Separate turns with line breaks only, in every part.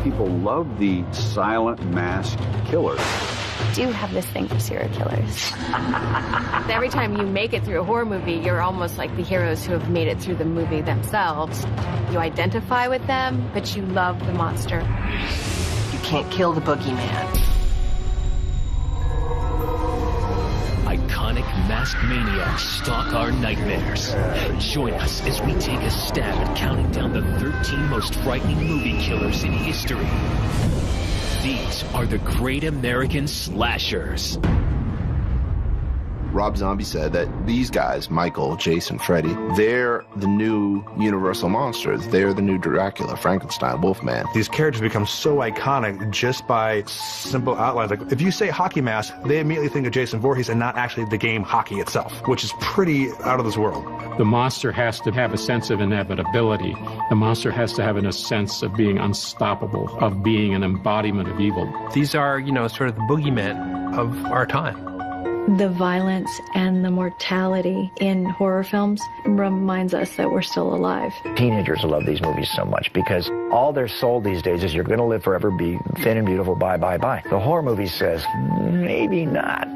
people love the silent masked killers.
I do have this thing for serial killers.
Every time you make it through a horror movie, you're almost like the heroes who have made it through the movie themselves. You identify with them, but you love the monster.
You can't kill the boogeyman.
Iconic masked maniacs stalk our nightmares. Join us as we take a stab at counting down the 13 most frightening movie killers in history. These are the Great American Slashers.
Rob Zombie said that these guys, Michael, Jason, Freddy, they're the new Universal monsters. They're the new Dracula, Frankenstein, Wolfman.
These characters become so iconic just by simple outlines. Like, if you say hockey mask, they immediately think of Jason Voorhees and not actually the game hockey itself, which is pretty out of this world.
The monster has to have a sense of inevitability. The monster has to have a sense of being unstoppable, of being an embodiment of evil.
These are, sort of the boogeymen of our time.
The violence and the mortality in horror films reminds us that we're still alive.
Teenagers love these movies so much because all they're sold these days is you're going to live forever, be thin and beautiful, bye, bye, bye. The horror movie says, maybe not,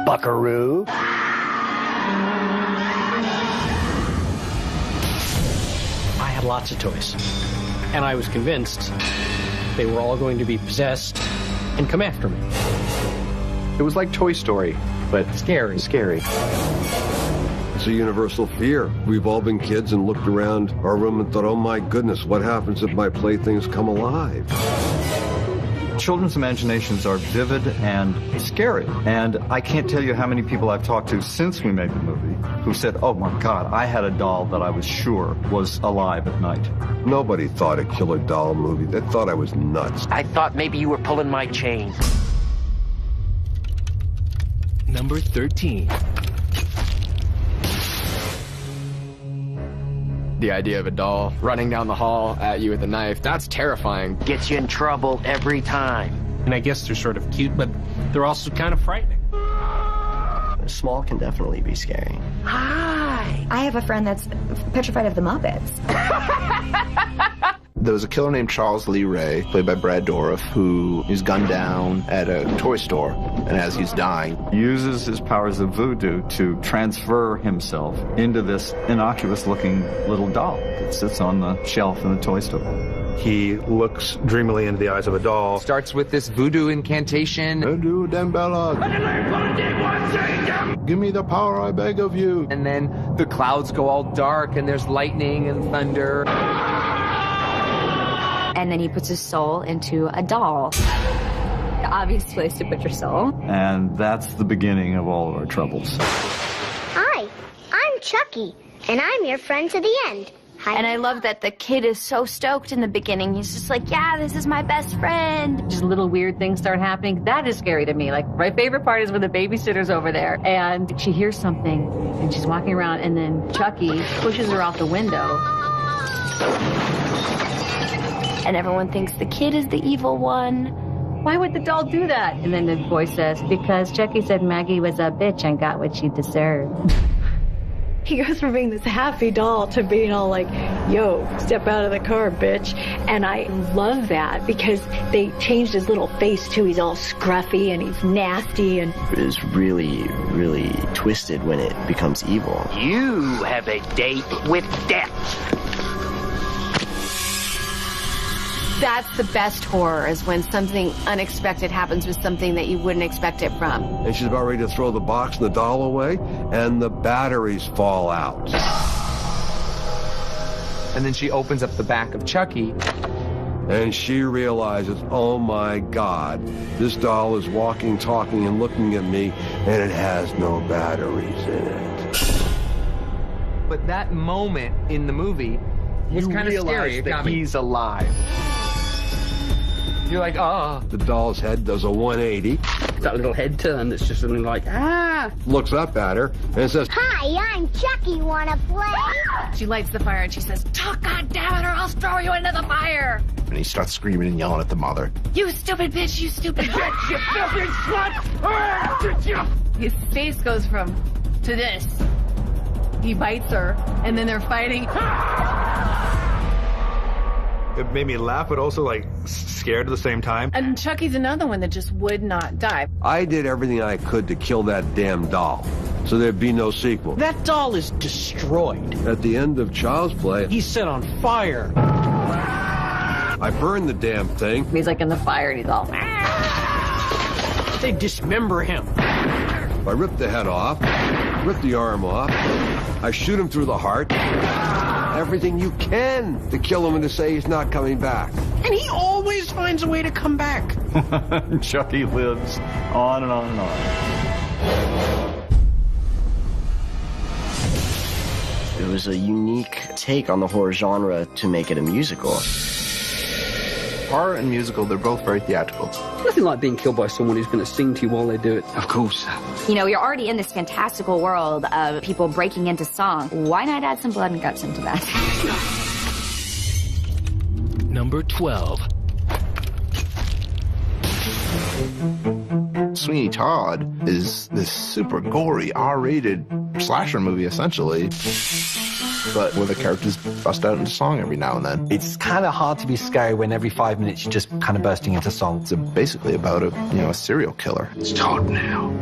buckaroo.
I had lots of toys, and I was convinced they were all going to be possessed and come after me.
It was like Toy Story, but
scary.
It's a universal fear. We've all been kids and looked around our room and thought, oh my goodness, what happens if my playthings come alive?
Children's imaginations are vivid and scary. And I can't tell you how many people I've talked to since we made the movie who said, oh my God, I had a doll that I was sure was alive at night.
Nobody thought a killer doll movie. They thought I was nuts.
I thought maybe you were pulling my chain.
Number 13.
The idea of a doll running down the hall at you with a knife, that's terrifying.
Gets you in trouble every time.
And I guess they're sort of cute, but they're also kind of frightening.
Small can definitely be scary.
Hi! I have a friend that's petrified of the Muppets.
There was a killer named Charles Lee Ray, played by Brad Dourif, who is gunned down at a toy store, and as he's dying,
uses his powers of voodoo to transfer himself into this innocuous-looking little doll that sits on the shelf in the toy store.
He looks dreamily into the eyes of a doll.
Starts with this voodoo incantation.
Voodoo Dembella. Give me the power, I beg of you.
And then the clouds go all dark, and there's lightning and thunder.
And then he puts his soul into a doll. The obvious place to put your soul.
And that's the beginning of all of our troubles.
Hi, I'm Chucky, and I'm your friend to the end. Hi.
And I love that the kid is so stoked in the beginning. He's just like, yeah, this is my best friend. Just little weird things start happening. That is scary to me. Like, my favorite part is when the babysitter's over there and she hears something and she's walking around and then Chucky pushes her out the window. And everyone thinks the kid is the evil one. Why would the doll do that? And then the boy says, because Chucky said Maggie was a bitch and got what she deserved.
He goes from being this happy doll to being all like, yo, step out of the car, bitch. And I love that because they changed his little face too. He's all scruffy and he's nasty. And
it is really, really twisted when it becomes evil. You have a date with death.
That's the best horror, is when something unexpected happens with something that you wouldn't expect it from.
And she's about ready to throw the box and the doll away, and the batteries fall out.
And then she opens up the back of Chucky.
And she realizes, oh my God, this doll is walking, talking, and looking at me, and it has no batteries in it.
But that moment in the movie was kind of scary.
That he's alive.
You're like, oh.
The doll's head does a 180.
That little head turn that's just something like, ah.
Looks up at her and says,
hi, I'm Chucky, wanna play?
She lights the fire and she says, talk, goddammit, or I'll throw you into the fire.
And he starts screaming and yelling at the mother.
You stupid bitch, you stupid bitch,
you filthy slut!
His face goes from to this. He bites her, and then they're fighting.
It made me laugh, but also like scared at the same time.
And Chucky's another one that just would not die.
I did everything I could to kill that damn doll, so there'd be no sequel.
That doll is destroyed.
At the end of Child's Play,
He's set on fire.
I burned the damn thing.
He's like in the fire and he's all...
They dismember him.
I rip the head off, rip the arm off, I shoot him through the heart. Everything you can to kill him and to say he's not coming back.
And he always finds a way to come back.
Chucky lives on and on and on.
It was a unique take on the horror genre to make it a musical.
Horror and musical, they're both very theatrical.
Nothing like being killed by someone who's going to sing to you while they do it.
Of course.
You know, you're already in this fantastical world of people breaking into song. Why not add some blood and guts into that?
Number 12.
Sweeney Todd is this super gory, R-rated slasher movie, essentially, but where the characters bust out into song every now and then.
It's kind of hard to be scary when every 5 minutes you're just kind of bursting into song.
It's basically about a serial killer.
It's Todd now.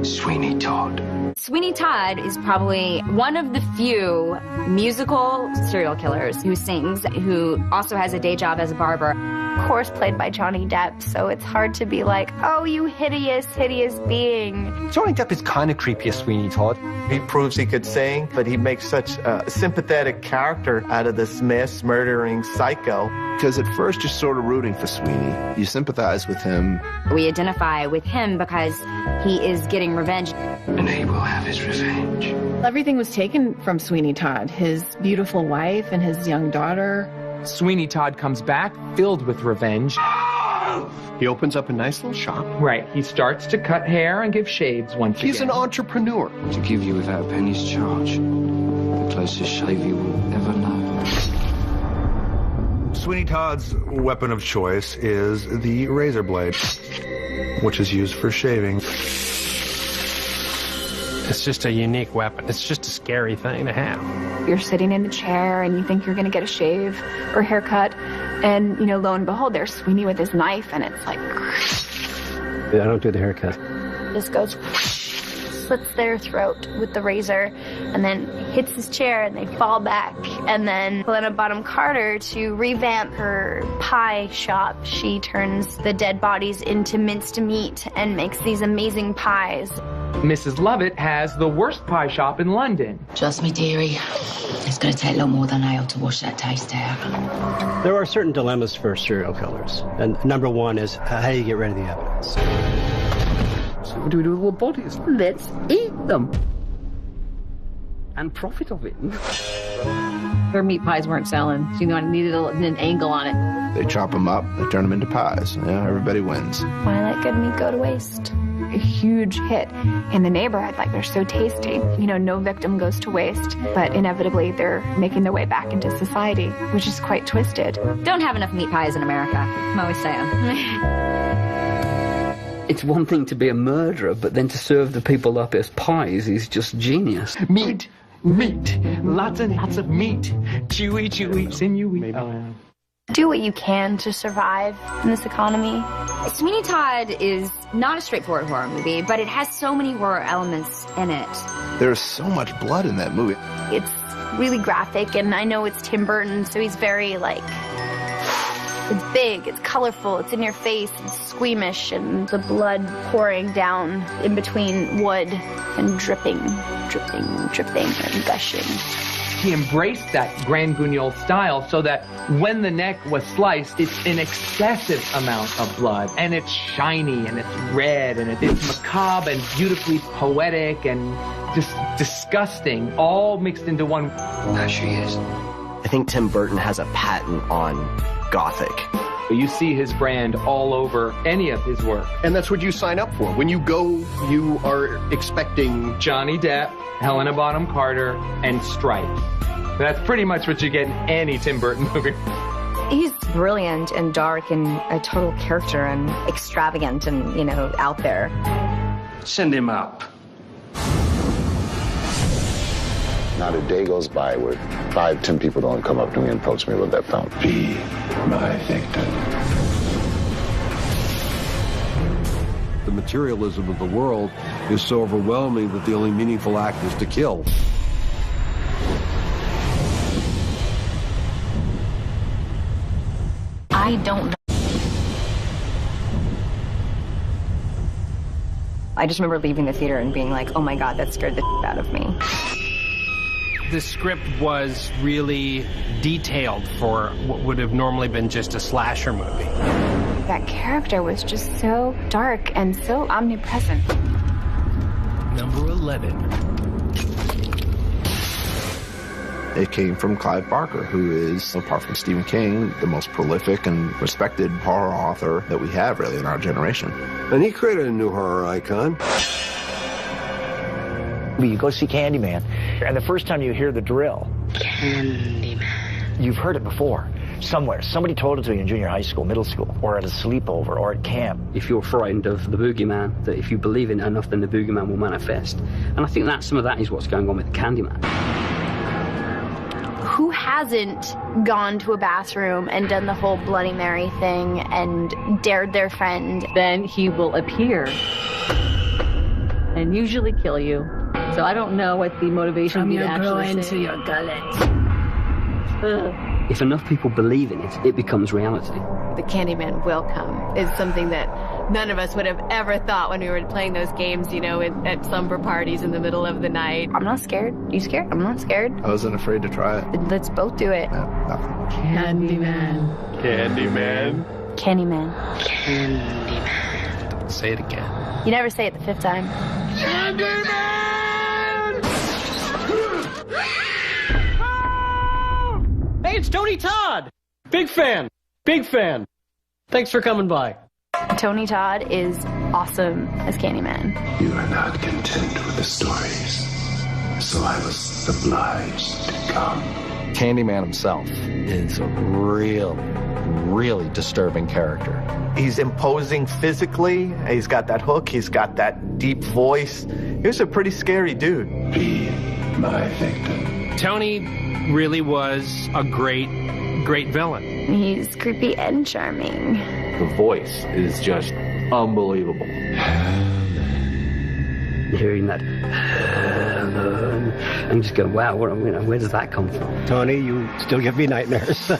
Sweeney Todd.
Sweeney Todd is probably one of the few musical serial killers who sings, who also has a day job as a barber.
Of course, played by Johnny Depp, so it's hard to be like, oh, you hideous, hideous being.
Johnny Depp is kind of creepy as Sweeney Todd.
He proves he could sing, but he makes such a sympathetic character out of this mass murdering psycho.
Because at first you're sort of rooting for Sweeney. You sympathize with him.
We identify with him because he is getting revenge.
And he will have his revenge.
Everything was taken from Sweeney Todd, his beautiful wife and his young daughter.
Sweeney Todd comes back filled with revenge.
He opens up a nice little shop.
Right. He starts to cut hair and give shaves once again.
He's an entrepreneur.
To give you without a penny's charge. The closest shave you will ever know.
Sweeney Todd's weapon of choice is the razor blade, which is used for shaving.
It's just a unique weapon. It's just a scary thing to have.
You're sitting in a chair and you think you're going to get a shave or haircut, and, lo and behold, there's Sweeney with his knife, and it's like...
I don't do the haircut.
Just goes... slits their throat with the razor, and then hits his chair, and they fall back. And then Helena Bonham Carter, to revamp her pie shop, she turns the dead bodies into minced meat and makes these amazing pies.
Mrs. Lovett has the worst pie shop in London.
Trust me, dearie. It's going to take a lot more than ale to wash that taste out.
There are certain dilemmas for serial killers. And number one is how do you get rid of the evidence?
So what do we do with all the bodies? Let's eat them. And profit of it.
Their meat pies weren't selling. So, I needed an angle on it.
They chop them up, they turn them into pies. Yeah, everybody wins.
Why let good meat go to waste? A huge hit in the neighborhood. Like, they're so tasty. No victim goes to waste, but inevitably they're making their way back into society, which is quite twisted.
Don't have enough meat pies in America. I'm always saying.
It's one thing to be a murderer, but then to serve the people up as pies is just genius.
Meat. Lots and lots of meat. Chewy, sinewy.
Do what you can to survive in this economy.
Sweeney Todd is not a straightforward horror movie, but it has so many horror elements in it.
There's so much blood in that movie.
It's really graphic, and I know it's Tim Burton, so he's very, it's big, it's colorful, it's in your face, it's squeamish, and the blood pouring down in between wood and dripping, and gushing.
He embraced that Grand Guignol style so that when the neck was sliced, it's an excessive amount of blood. And it's shiny, and it's red, and it's macabre and beautifully poetic and just disgusting, all mixed into one.
There she is.
I think Tim Burton has a patent on Gothic.
You see his brand all over any of his work.
And that's what you sign up for. When you go, you are expecting
Johnny Depp, Helena Bonham Carter, and Stripes. That's pretty much what you get in any Tim Burton movie.
He's brilliant and dark and a total character and extravagant and, out there.
Send him up.
Not a day goes by where 5, 10 people don't come up to me and approach me with that film. Be my victim.
The materialism of the world is so overwhelming that the only meaningful act is to kill.
I don't know.
I just remember leaving the theater and being like, oh my God, that scared the out of me.
The script was really detailed for what would have normally been just a slasher movie.
That character was just so dark and so omnipresent.
Number 11.
It came from Clive Barker, who is, apart from Stephen King, the most prolific and respected horror author that we have, really, in our generation.
And he created a new horror icon.
You go see Candyman, and the first time you hear the drill, Candyman, you've heard it before. Somewhere. Somebody told it to you in junior high school, middle school, or at a sleepover, or at camp.
If you're frightened of the boogeyman, that if you believe in it enough, then the boogeyman will manifest. And I think that some of that is what's going on with the Candyman.
Who hasn't gone to a bathroom and done the whole Bloody Mary thing and dared their friend?
Then he will appear and usually kill you. So I don't know what the motivation would be to actually say.
your gullet.
If enough people believe in it, it becomes reality.
The Candyman will come is something that none of us would have ever thought when we were playing those games, you know, at slumber parties in the middle of the night.
I'm not scared. You scared? I'm not scared.
I wasn't afraid to try it.
Let's both do it.
Candyman.
Candyman.
Candyman.
Don't say it again.
You never say it the 5th time.
Candyman!
Hey, it's Tony Todd! Big fan! Big fan! Thanks for coming by.
Tony Todd is awesome as Candyman.
You are not content with the stories, so I was obliged to come.
Candyman himself is a really disturbing character.
He's imposing physically. He's got that hook. He's got that deep voice. He was a pretty scary dude.
Be my victim.
Tony really was a great villain.
He's creepy and charming.
The voice is just unbelievable.
Hearing that, and just go, wow, where does that come from?
Tony, you still give me nightmares.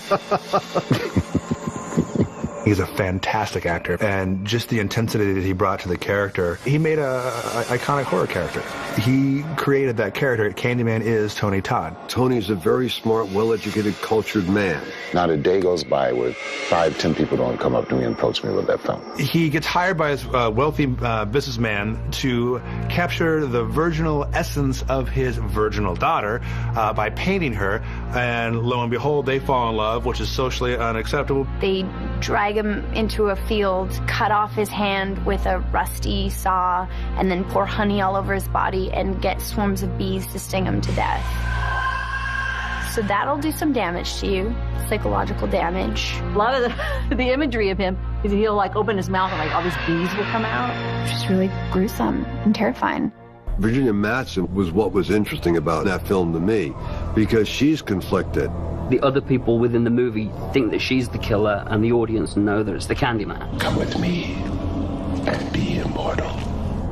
He's a fantastic actor, and just the intensity that he brought to the character, he made a iconic horror character. He created that character. Candyman is Tony Todd.
Tony's a very smart, well-educated, cultured man.
Not a day goes by where 5, 10 people don't come up to me and approach me with that film.
He gets hired by his wealthy businessman to capture the virginal essence of his virginal daughter by painting her, and lo and behold, they fall in love, which is socially unacceptable.
They drag him into a field, cut off his hand with a rusty saw, and then pour honey all over his body and get swarms of bees to sting him to death. So that'll do some damage to you, psychological damage.
A lot of the imagery of him is he'll like open his mouth and like all these bees will come out.
It's just really gruesome and terrifying.
Virginia Madsen was what was interesting about that film to me, because she's conflicted.
The other people within the movie think that she's the killer, and the audience know that it's the Candyman.
Come with me and be immortal.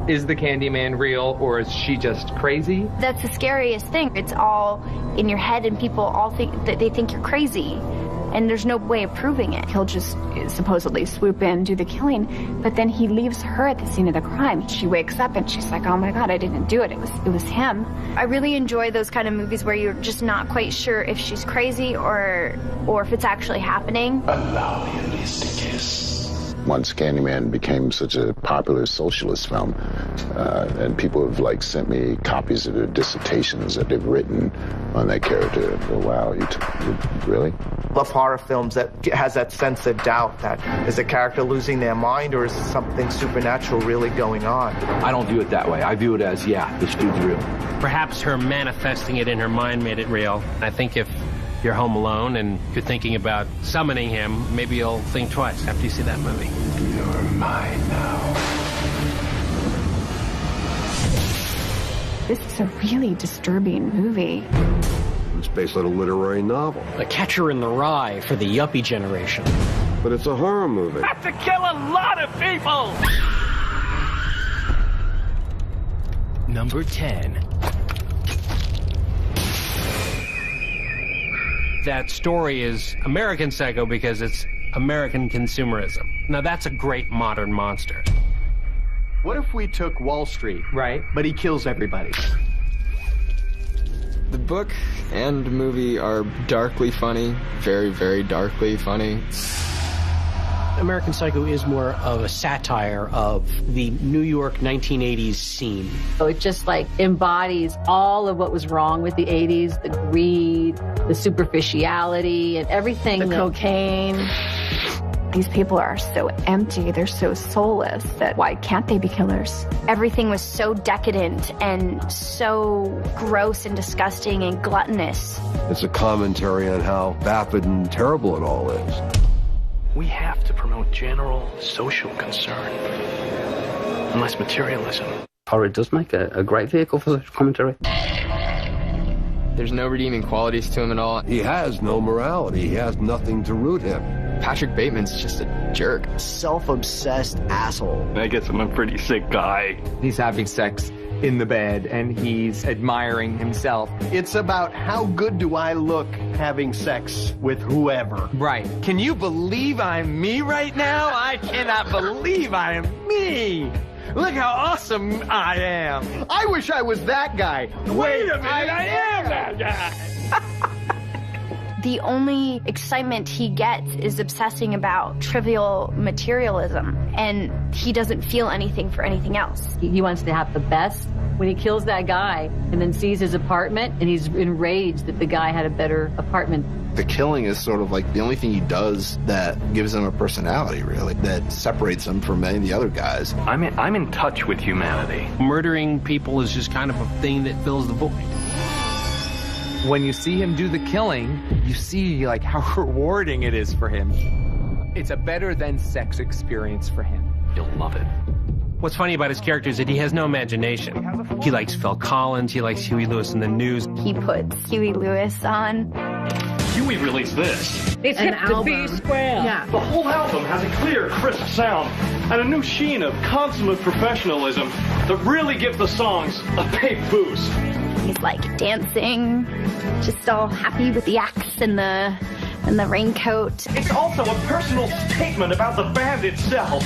Is the Candyman real, or is she just crazy?
That's the scariest thing. It's all in your head, and people all think that they think you're crazy. And there's no way of proving it. He'll just supposedly swoop in, do the killing, but then he leaves her at the scene of the crime. She wakes up and she's like, oh my God, I didn't do it. It was him. I really enjoy those kind of movies where you're just not quite sure if she's crazy or if it's actually happening.
Allow me at least to kiss. Once Candyman became such a popular socialist film, and people have like sent me copies of their dissertations that they've written on that character. Oh, wow, you really?
Love horror films that has that sense of doubt. That is a character losing their mind, or is something supernatural really going on?
I don't view it that way. I view it as, yeah, this dude's real.
Perhaps her manifesting it in her mind made it real. I think if you're home alone and you're thinking about summoning him, maybe you'll think twice after you see that movie.
You're mine now.
This is a really disturbing movie.
It's based on a literary novel.
A Catcher in the Rye for the yuppie generation.
But it's a horror movie.
Have to kill a lot of people!
Number 10.
That story is American Psycho because it's American consumerism. Now that's a great modern monster.
What if we took Wall Street,
right?
But he kills everybody?
The book and movie are darkly funny, very, very darkly funny.
American Psycho is more of a satire of the New York 1980s scene.
So it just like embodies all of what was wrong with the 80s, the greed, the superficiality, and everything.
The cocaine. These people are so empty, they're so soulless that why can't they be killers?
Everything was so decadent and so gross and disgusting and gluttonous.
It's a commentary on how vapid and terrible it all is.
We have to promote general social concern, and less materialism. Horror does make a great vehicle for social commentary.
There's no redeeming qualities to him at all.
He has no morality. He has nothing to root him.
Patrick Bateman's just a jerk.
Self-obsessed asshole.
I guess I'm a pretty sick guy.
He's having sex in the bed, and he's admiring himself.
It's about how good do I look having sex with whoever.
Right. Can you believe I'm me right now? I cannot believe I am me. Look how awesome I am.
I wish I was that guy.
Wait a minute, I am that guy.
The only excitement he gets is obsessing about trivial materialism, and he doesn't feel anything for anything else.
He wants to have the best. When he kills that guy and then sees his apartment, and he's enraged that the guy had a better apartment.
The killing is sort of like the only thing he does that gives him a personality, really, that separates him from many of the other guys.
I'm in touch with humanity.
Murdering people is just kind of a thing that fills the void.
When you see him do the killing, you see like how rewarding it is for him. It's a better than sex experience for him.
You'll love it.
What's funny about his character is that he has no imagination. He likes Phil Collins, he likes Huey Lewis in the News.
He puts Huey Lewis on.
Huey released this.
It's hip to be square.
Yeah.
The whole album has a clear, crisp sound and a new sheen of consummate professionalism that really gives the songs a big boost.
He's like dancing, just all happy with the axe and the raincoat.
It's also a personal statement about the band itself.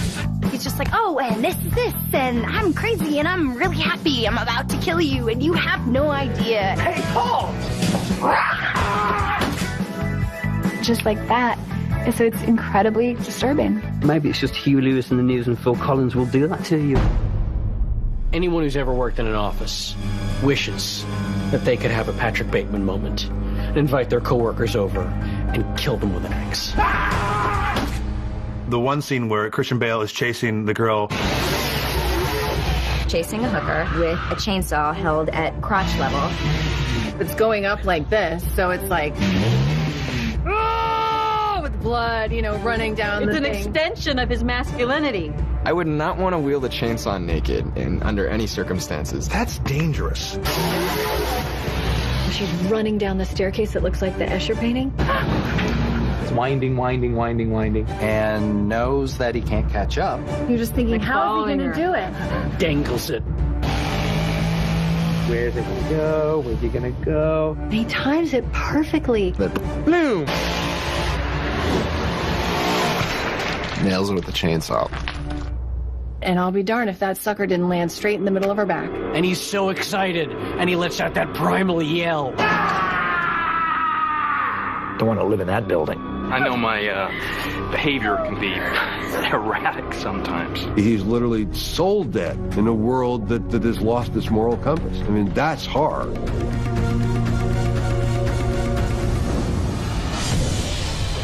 He's just like, oh, and this is this, and I'm crazy, and I'm really happy. I'm about to kill you, and you have no idea.
Hey, Paul!
Just like that. So it's incredibly disturbing.
Maybe it's just Huey Lewis in the News and Phil Collins will do that to you.
Anyone who's ever worked in an office wishes that they could have a Patrick Bateman moment and invite their coworkers over and kill them with an axe.
The one scene where Christian Bale is chasing the girl.
Chasing a hooker with a chainsaw held at crotch level.
It's going up like this, so it's like, oh, with blood, you know, running down the thing.
It's an extension of his masculinity.
I would not want to wield a chainsaw naked under any circumstances.
That's dangerous.
She's running down the staircase that looks like the Escher painting.
It's winding, winding, winding, winding.
And knows that he can't catch up.
You're just thinking,
Like
how is he going to do it?
Dangles it.
Where's it gonna go? Where's he gonna go?
And he times it perfectly.
Boom!
Nails her with the chainsaw.
And I'll be darned if that sucker didn't land straight in the middle of her back.
And he's so excited, and he lets out that primal yell.
Don't want to live in that building.
I know my behavior can be erratic sometimes.
He's literally soul dead in a world that has lost its moral compass. I mean, that's hard.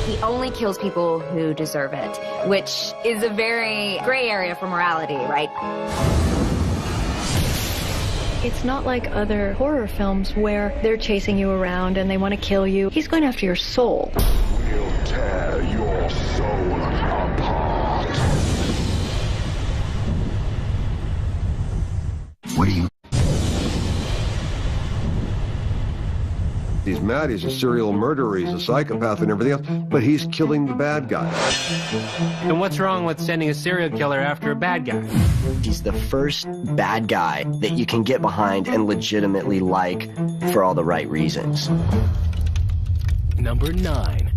He only kills people who deserve it, which is a very gray area for morality, right?
It's not like other horror films where they're chasing you around and they want to kill you. He's going after your soul.
We'll tear your soul apart.
What do you...
He's mad, he's a serial murderer, he's a psychopath and everything else, but he's killing the bad guy.
And what's wrong with sending a serial killer after a bad guy?
He's the first bad guy that you can get behind and legitimately like for all the right reasons.
Number 9.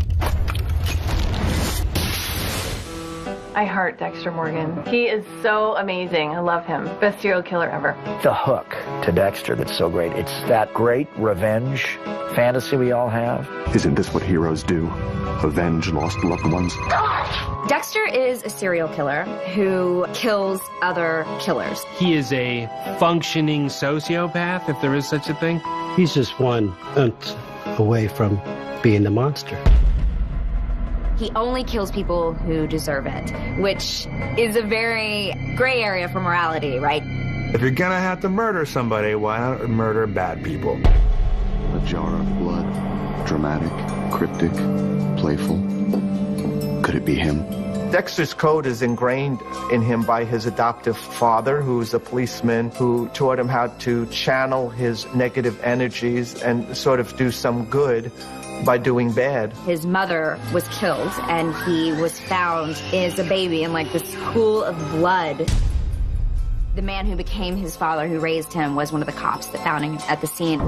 I heart Dexter Morgan. He is so amazing. I love him. Best serial killer ever.
The hook to Dexter that's so great. It's that great revenge fantasy we all have.
Isn't this what heroes do? Avenge lost loved ones?
Dexter is a serial killer who kills other killers.
He is a functioning sociopath, if there is such a thing.
He's just one away from being the monster.
He only kills people who deserve it, which is a very gray area for morality, right?
If you're gonna have to murder somebody, why not murder bad people?
A jar of blood. Dramatic, cryptic, playful. Could it be him?
Dexter's code is ingrained in him by his adoptive father, who's a policeman, who taught him how to channel his negative energies and sort of do some good by doing bad.
His mother was killed, and he was found as a baby in like this pool of blood. The man who became his father, who raised him, was one of the cops that found him at the scene.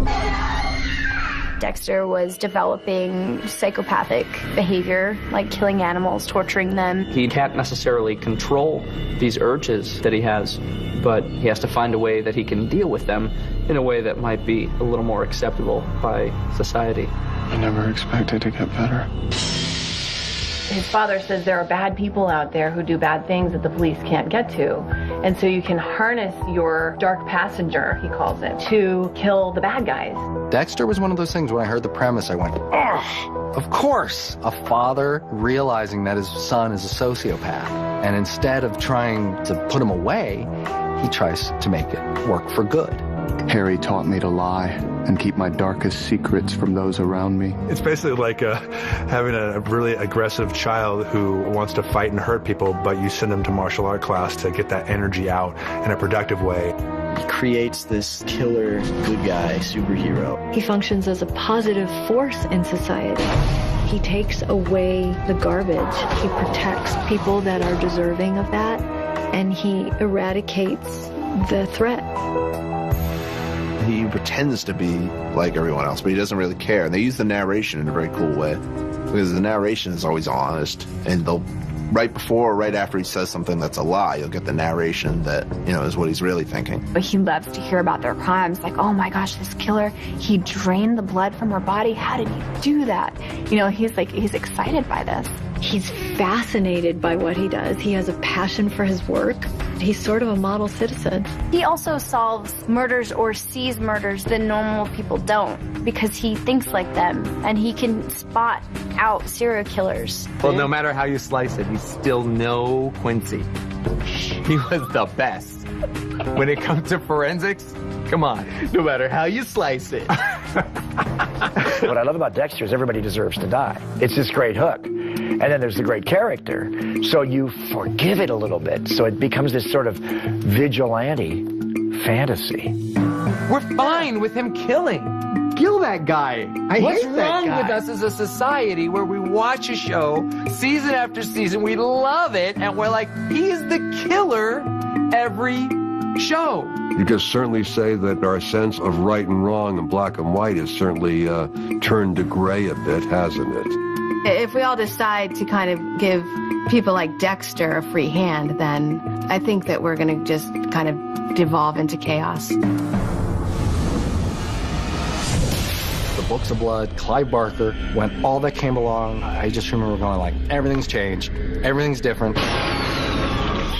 Dexter was developing psychopathic behavior, like killing animals, torturing them.
He can't necessarily control these urges that he has, but he has to find a way that he can deal with them in a way that might be a little more acceptable by society.
I never expected to get better.
His father says there are bad people out there who do bad things that the police can't get to. And so you can harness your dark passenger, he calls it, to kill the bad guys.
Dexter was one of those things when I heard the premise, I went, oh, of course, a father realizing that his son is a sociopath. And instead of trying to put him away, he tries to make it work for good.
Harry taught me to lie and keep my darkest secrets from those around me.
It's basically like having a really aggressive child who wants to fight and hurt people, but you send them to martial art class to get that energy out in a productive way.
He creates this killer good guy superhero.
He functions as a positive force in society. He takes away the garbage. He protects people that are deserving of that, and he eradicates the threat.
He pretends to be like everyone else, but he doesn't really care. And they use the narration in a very cool way, because the narration is always honest, and they'll, right before or right after he says something that's a lie, you'll get the narration that, you know, is what he's really thinking.
But he loves to hear about their crimes, like, oh my gosh, this killer, he drained the blood from her body. How did he do that? You know, he's excited by this.
He's fascinated by what he does. He has a passion for his work. He's sort of a model citizen.
He also solves murders or sees murders that normal people don't, because he thinks like them, and he can spot out serial killers.
Well, no matter how you slice it, he's still no Quincy. He was the best. When it comes to forensics, come on, no matter how you slice it.
What I love about Dexter is everybody deserves to die. It's this great hook. And then there's the great character. So you forgive it a little bit. So it becomes this sort of vigilante fantasy.
We're fine with him killing. Kill that guy. What's wrong with us as a society where we watch a show season after season, we love it, and we're like, he's the killer every show.
You can certainly say that our sense of right and wrong and black and white has certainly turned to gray a bit, hasn't it?
If we all decide to kind of give people like Dexter a free hand, then I think that we're going to just kind of devolve into chaos.
The Books of Blood, Clive Barker, when all that came along, I just remember going like, everything's changed, everything's different.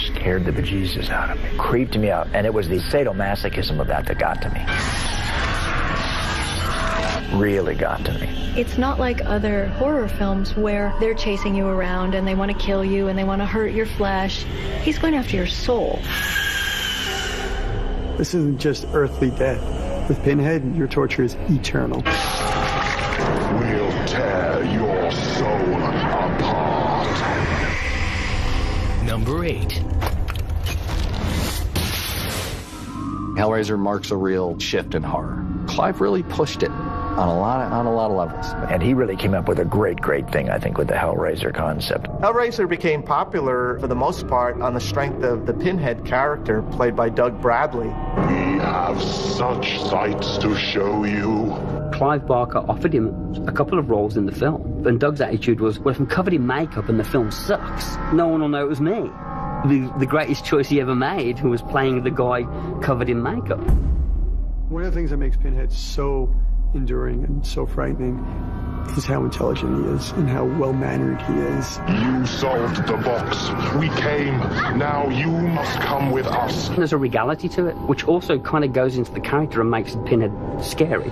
Scared the bejesus out of me, creeped me out, and it was the sadomasochism of that got to me. Really got to me.
It's not like other horror films where they're chasing you around and they want to kill you and they want to hurt your flesh. He's going after your soul.
This isn't just earthly death. With Pinhead, your torture is eternal.
We'll tear your soul apart.
Number 8.
Hellraiser marks a real shift in horror. Clive really pushed it. on a lot of levels.
And he really came up with a great thing, I think, with the Hellraiser concept.
Hellraiser became popular for the most part on the strength of the Pinhead character played by Doug Bradley.
We have such sights to show you.
Clive Barker offered him a couple of roles in the film, and Doug's attitude was, well, if I'm covered in makeup and the film sucks, no one will know it was me. The greatest choice he ever made was playing the guy covered in makeup.
One of the things that makes Pinhead so enduring and so frightening is how intelligent he is and how well-mannered he is.
You solved the box. We came. Now you must come with us.
There's a regality to it, which also kind of goes into the character and makes Pinhead scary.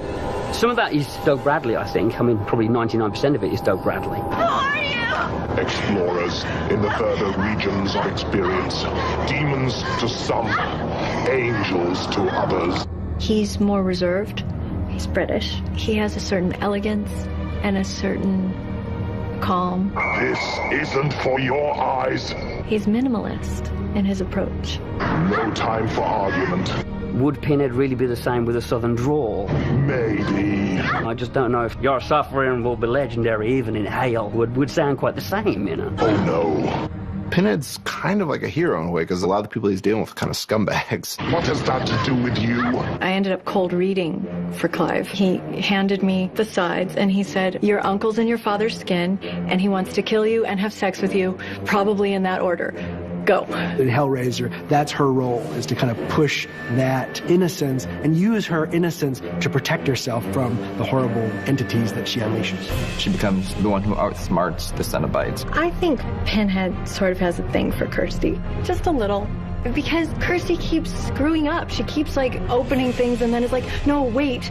Some of that is Doug Bradley, I think. I mean, probably 99% of it is Doug Bradley.
Who are you? Explorers in the further regions of experience. Demons to some, angels to others.
He's more reserved. He's British. He has a certain elegance and a certain calm.
This isn't for your eyes.
He's minimalist in his approach.
No time for argument.
Would Pinhead really be the same with a southern drawl?
Maybe.
I just don't know if your suffering will be legendary even in hell would sound quite the same, you know?
Oh, no.
Pinhead's kind of like a hero in a way, because a lot of the people he's dealing with are kind of scumbags.
What has that to do with you?
I ended up cold reading for Clive. He handed me the sides and he said, your uncle's in your father's skin and he wants to kill you and have sex with you, probably in that order. Go.
In Hellraiser, that's her role, is to kind of push that innocence and use her innocence to protect herself from the horrible entities that she unleashes.
She becomes the one who outsmarts the Cenobites.
I think Pinhead sort of has a thing for Kirsty. Just a little. Because Kirsty keeps screwing up. She keeps like opening things and then it's like, no, wait,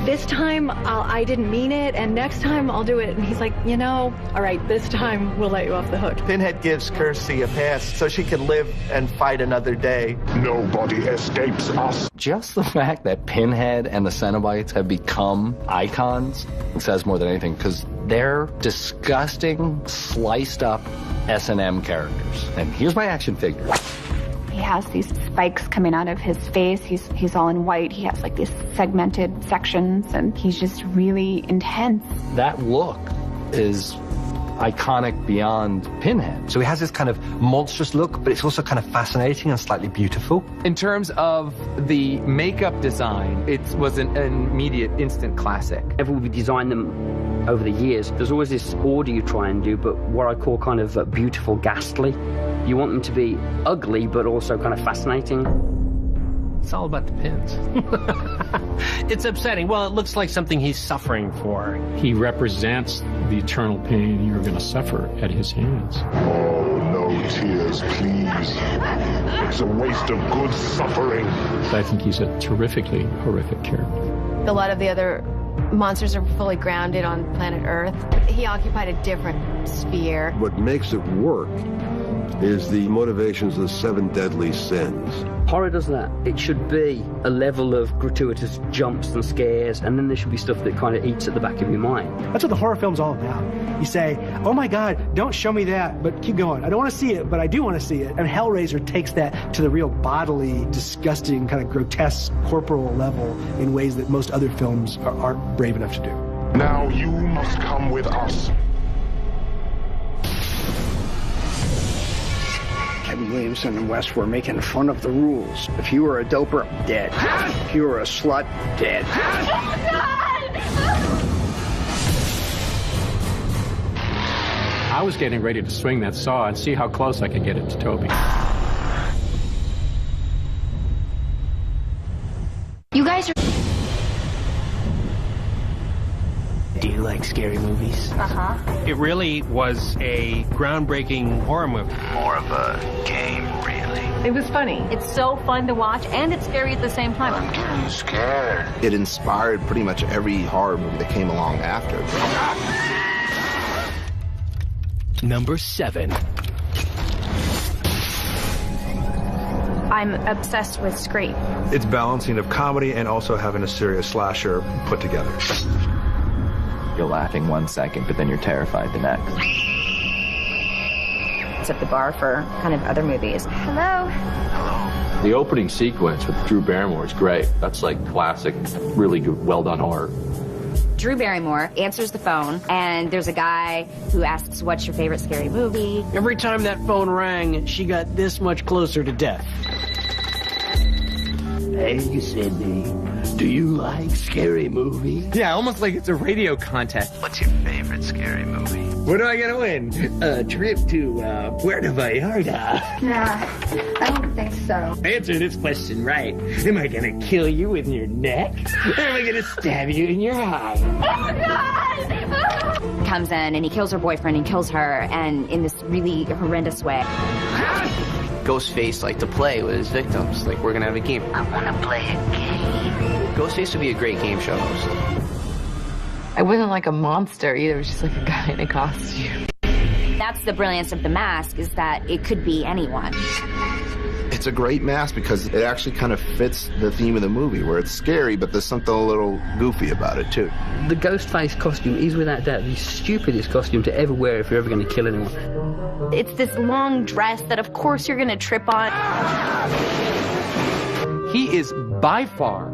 this time I didn't mean it and next time I'll do it. And he's like, you know, all right, this time we'll let you off the hook.
Pinhead gives Kirsty a pass so she can live and fight another day.
Nobody escapes us.
Just the fact that Pinhead and the Cenobites have become icons says more than anything, because they're disgusting, sliced up S&M characters. And here's my action figure.
He has these spikes coming out of his face. He's all in white. He has like these segmented sections and he's just really intense.
That look is iconic beyond Pinhead. So he has this kind of monstrous look, but it's also kind of fascinating and slightly beautiful.
In terms of the makeup design, it was an immediate, instant classic.
Whenever we design them over the years, there's always this order you try and do, but what I call kind of beautiful, ghastly. You want them to be ugly, but also kind of fascinating.
It's all about the pins. It's upsetting. Well, it looks like something he's suffering for.
He represents the eternal pain you're going to suffer at his hands.
Oh, no tears, please. It's a waste of good suffering.
I think he's a terrifically horrific character.
A lot of the other monsters are fully grounded on planet Earth. He occupied a different sphere.
What makes it work is the motivations of the 7 deadly sins.
Horror does that. It should be a level of gratuitous jumps and scares, and then there should be stuff that kind of eats at the back of your mind.
That's what the horror film's all about. You say, oh my God, don't show me that, but keep going. I don't want to see it, but I do want to see it. And Hellraiser takes that to the real bodily, disgusting, kind of grotesque, corporal level in ways that most other films aren't brave enough to do.
Now you must come with us.
Kevin Williamson and Wes were making fun of the rules. If you were a doper, dead. If you were a slut, dead.
I was getting ready to swing that saw and see how close I could get it to Toby.
You guys are...
Do you like scary movies?
Uh-huh.
It really was a groundbreaking horror movie.
More of a game, really.
It was funny.
It's so fun to watch, and it's scary at the same time.
I'm getting scared.
It inspired pretty much every horror movie that came along after.
Number 7.
I'm obsessed with Scream.
It's balancing of comedy and also having a serious slasher put together.
You're laughing 1 second, but then you're terrified the next.
Set the bar for kind of other movies.
Hello.
The opening sequence with Drew Barrymore is great. That's like classic, really good, well done horror.
Drew Barrymore answers the phone, and there's a guy who asks, what's your favorite scary movie?
Every time that phone rang, she got this much closer to death.
Hey, Cindy, do you like scary movies?
Yeah, almost like it's a radio contest.
What's your favorite scary movie?
What do I gotta win? A trip to Puerto Vallarta.
Nah, I don't think so.
Answer this question right. Am I gonna kill you with your neck? Or am I gonna stab you in your eye?
Comes in and he kills her boyfriend and kills her, and in this really horrendous way.
Ghostface liked to play with his victims. Like, we're gonna have a game.
I wanna play a game.
Ghostface would be a great game show host.
I wasn't like a monster either. It was just like a guy in a costume.
That's the brilliance of The Mask, is that it could be anyone.
It's a great mask because it actually kind of fits the theme of the movie, where it's scary, but there's something a little goofy about it, too.
The Ghostface costume is without doubt the stupidest costume to ever wear if you're ever going to kill anyone.
It's this long dress that of course you're gonna trip on.
He is by far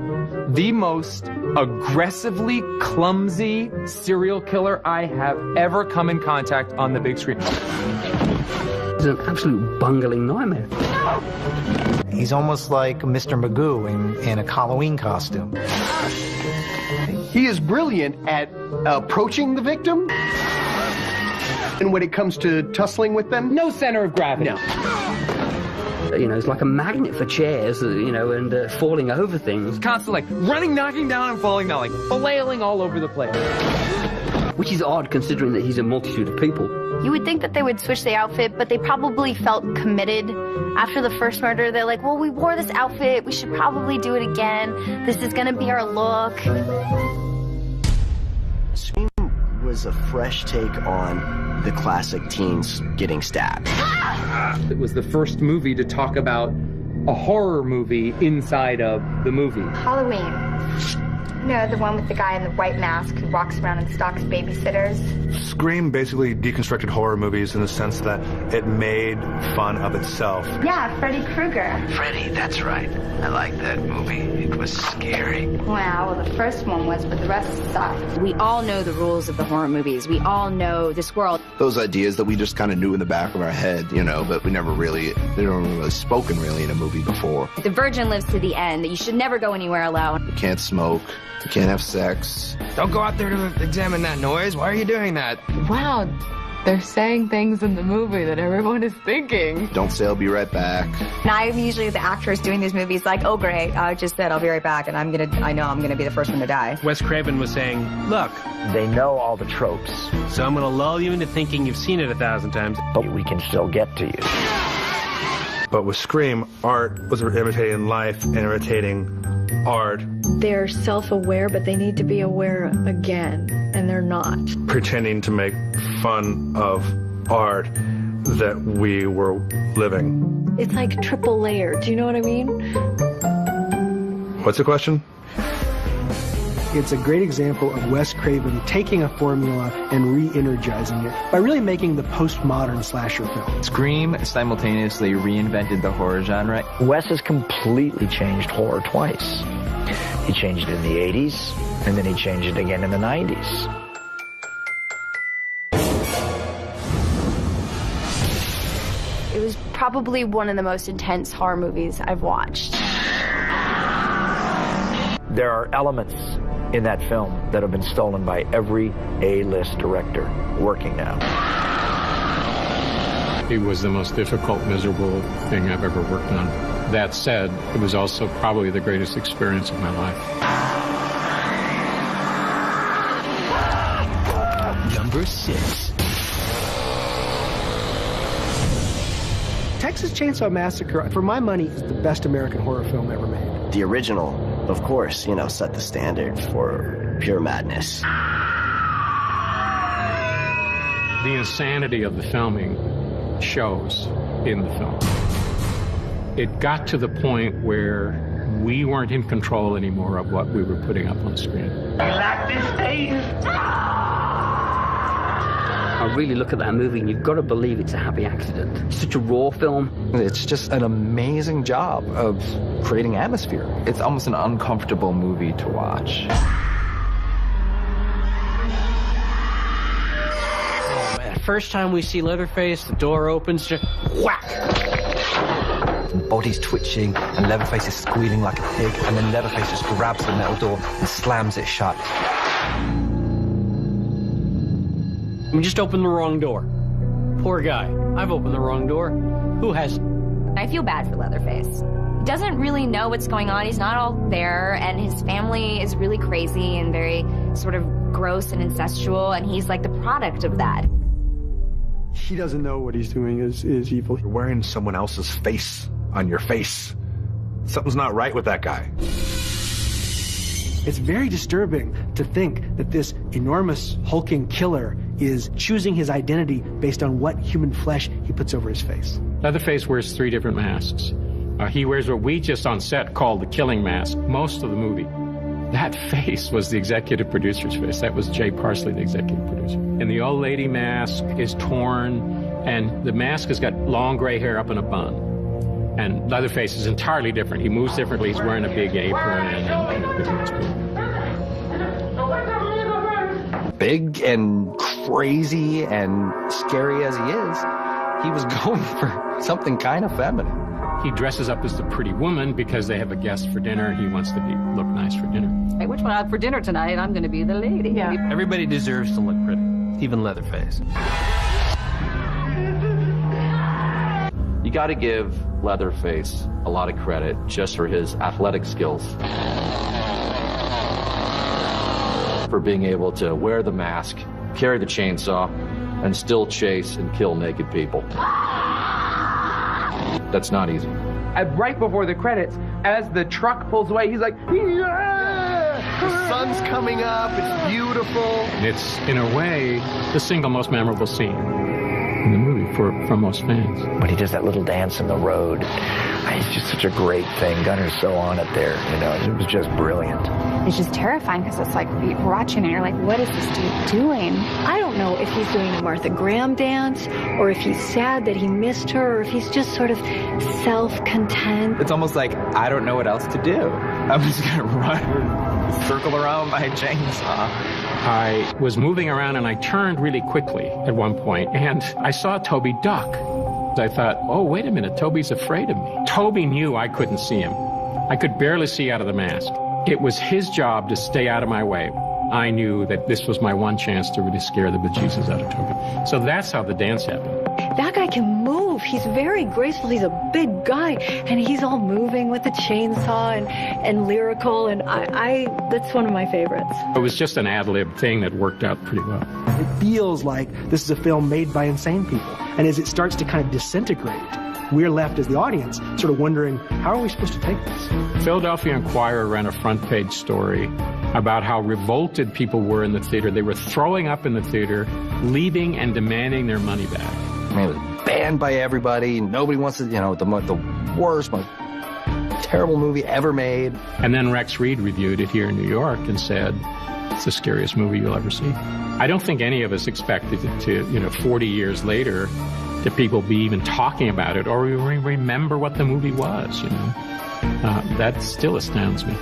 the most aggressively clumsy serial killer I have ever come in contact on the big screen.
It's an absolute bungling nightmare.
He's almost like Mr. Magoo in a Halloween costume.
He is brilliant at approaching the victim. And when it comes to tussling with them,
no center of gravity.
No.
You know, it's like a magnet for chairs, you know, and falling over things.
Constantly like running, knocking down, and falling down, like flailing all over the place.
Which is odd considering that he's a multitude of people.
You would think that they would switch the outfit, but they probably felt committed. After the first murder, they're like, well, we wore this outfit. We should probably do it again. This is going to be our look.
Scream was a fresh take on the classic teens getting stabbed.
It was the first movie to talk about a horror movie inside of the movie.
Halloween. You know, the one with the guy in the white mask who walks around and stalks babysitters.
Scream basically deconstructed horror movies in the sense that it made fun of itself.
Yeah, Freddy Krueger.
Freddy, that's right. I like that movie. It was scary.
Wow, well, the first one was, but the rest sucked.
We all know the rules of the horror movies. We all know this world.
Those ideas that we just kind of knew in the back of our head, you know, but we never really, they don't really spoken really in a movie before.
The virgin lives to the end. You should never go anywhere alone.
You can't smoke. You can't have sex.
Don't go out there to examine that noise. Why are you doing that?
Wow, they're saying things in the movie that everyone is thinking.
Don't say I'll be right back.
And I'm usually the actress doing these movies like, oh great, I just said I'll be right back, and I know I'm gonna be the first one to die.
Wes Craven was saying, look,
They know all the tropes,
so I'm gonna lull you into thinking you've seen it 1,000 times.
but we can still get to you.
But with Scream, art was imitating life and imitating art.
They're self-aware, but they need to be aware again, and they're not.
Pretending to make fun of art that we were living.
It's like triple layer. Do you know what I mean?
What's the question?
It's a great example of Wes Craven taking a formula and re-energizing it by really making the postmodern slasher film.
Scream simultaneously reinvented the horror genre.
Wes has completely changed horror twice. He changed it in the 80s, and then he changed it again in the 90s.
It was probably one of the most intense horror movies I've watched.
There are elements in that film that have been stolen by every A-list director working now.
It was the most difficult, miserable thing I've ever worked on. That said, it was also probably the greatest experience of my life.
Number 6.
Texas Chainsaw Massacre, for my money, is the best American horror film ever made.
The original, of course, you know, set the standard for pure madness.
The insanity of the filming shows in the film. It got to the point where we weren't in control anymore of what we were putting up on screen.
You like this, Dave?
I really look at that movie and you've got to believe it's a happy accident. It's such a raw film.
It's just an amazing job of creating atmosphere.
It's almost an uncomfortable movie to watch.
first time we see Leatherface, the door opens, just whack!
Body's twitching, and Leatherface is squealing like a pig, and then Leatherface just grabs the metal door and slams it shut.
We just opened the wrong door. Poor guy. I've opened the wrong door. Who hasn't?
I feel bad for Leatherface. He doesn't really know what's going on. He's not all there, and his family is really crazy and very sort of gross and incestual, and he's like the product of that.
He doesn't know what he's doing is evil.
You're wearing someone else's face on your face. Something's not right with that guy.
It's very disturbing to think that this enormous hulking killer is choosing his identity based on what human flesh he puts over his face.
Leatherface wears 3 different masks. He wears what we just on set called the killing mask most of the movie. That face was the executive producer's face. That was Jay Parsley, the executive producer. And the old lady mask is torn, and the mask has got long gray hair up in a bun. And Leatherface is entirely different. He moves differently. He's wearing a big apron and
big and crazy and scary as he is, he was going for something kind of feminine.
He dresses up as the pretty woman because they have a guest for dinner. He wants to look nice for dinner.
Hey, which one out for dinner tonight? I'm going to be the lady.
Yeah. Everybody deserves to look pretty, even Leatherface.
You got to give Leatherface a lot of credit just for his athletic skills. For being able to wear the mask, carry the chainsaw, and still chase and kill naked people. That's not easy.
Right before the credits, as the truck pulls away, he's like, yeah!
The sun's coming up, it's beautiful.
It's, in a way, the single most memorable scene in the movie for most fans.
When he does that little dance in the road, it's just such a great thing. Gunner's so on it there, you know, it was just brilliant.
It's just terrifying because it's like you're watching and you're like, what is this dude doing?
I don't know if he's doing a Martha Graham dance or if he's sad that he missed her or if he's just sort of self-content.
It's almost like, I don't know what else to do. I'm just going to run, circle around my chainsaw.
I was moving around and I turned really quickly at one point and I saw Toby duck. I thought, oh, wait a minute, Toby's afraid of me. Toby knew I couldn't see him. I could barely see out of the mask. It was his job to stay out of my way. I knew that this was my one chance to really scare the bejesus out of Toby. So that's how the dance happened.
That guy can move. He's very graceful. He's a big guy, and he's all moving with the chainsaw and lyrical, and I that's one of my favorites.
It was just an ad-lib thing that worked out pretty well.
It feels like this is a film made by insane people, and as it starts to kind of disintegrate, we're left as the audience sort of wondering, how are we supposed to take this?
Philadelphia Inquirer ran a front-page story about how revolted people were in the theater. They were throwing up in the theater, leaving and demanding their money back.
I mean, it was banned by everybody. Nobody wants to, you know, the worst, most terrible movie ever made.
And then Rex Reed reviewed it here in New York and said, it's the scariest movie you'll ever see. I don't think any of us expected it to, 40 years later, to people be even talking about it or remember what the movie was, That still astounds me.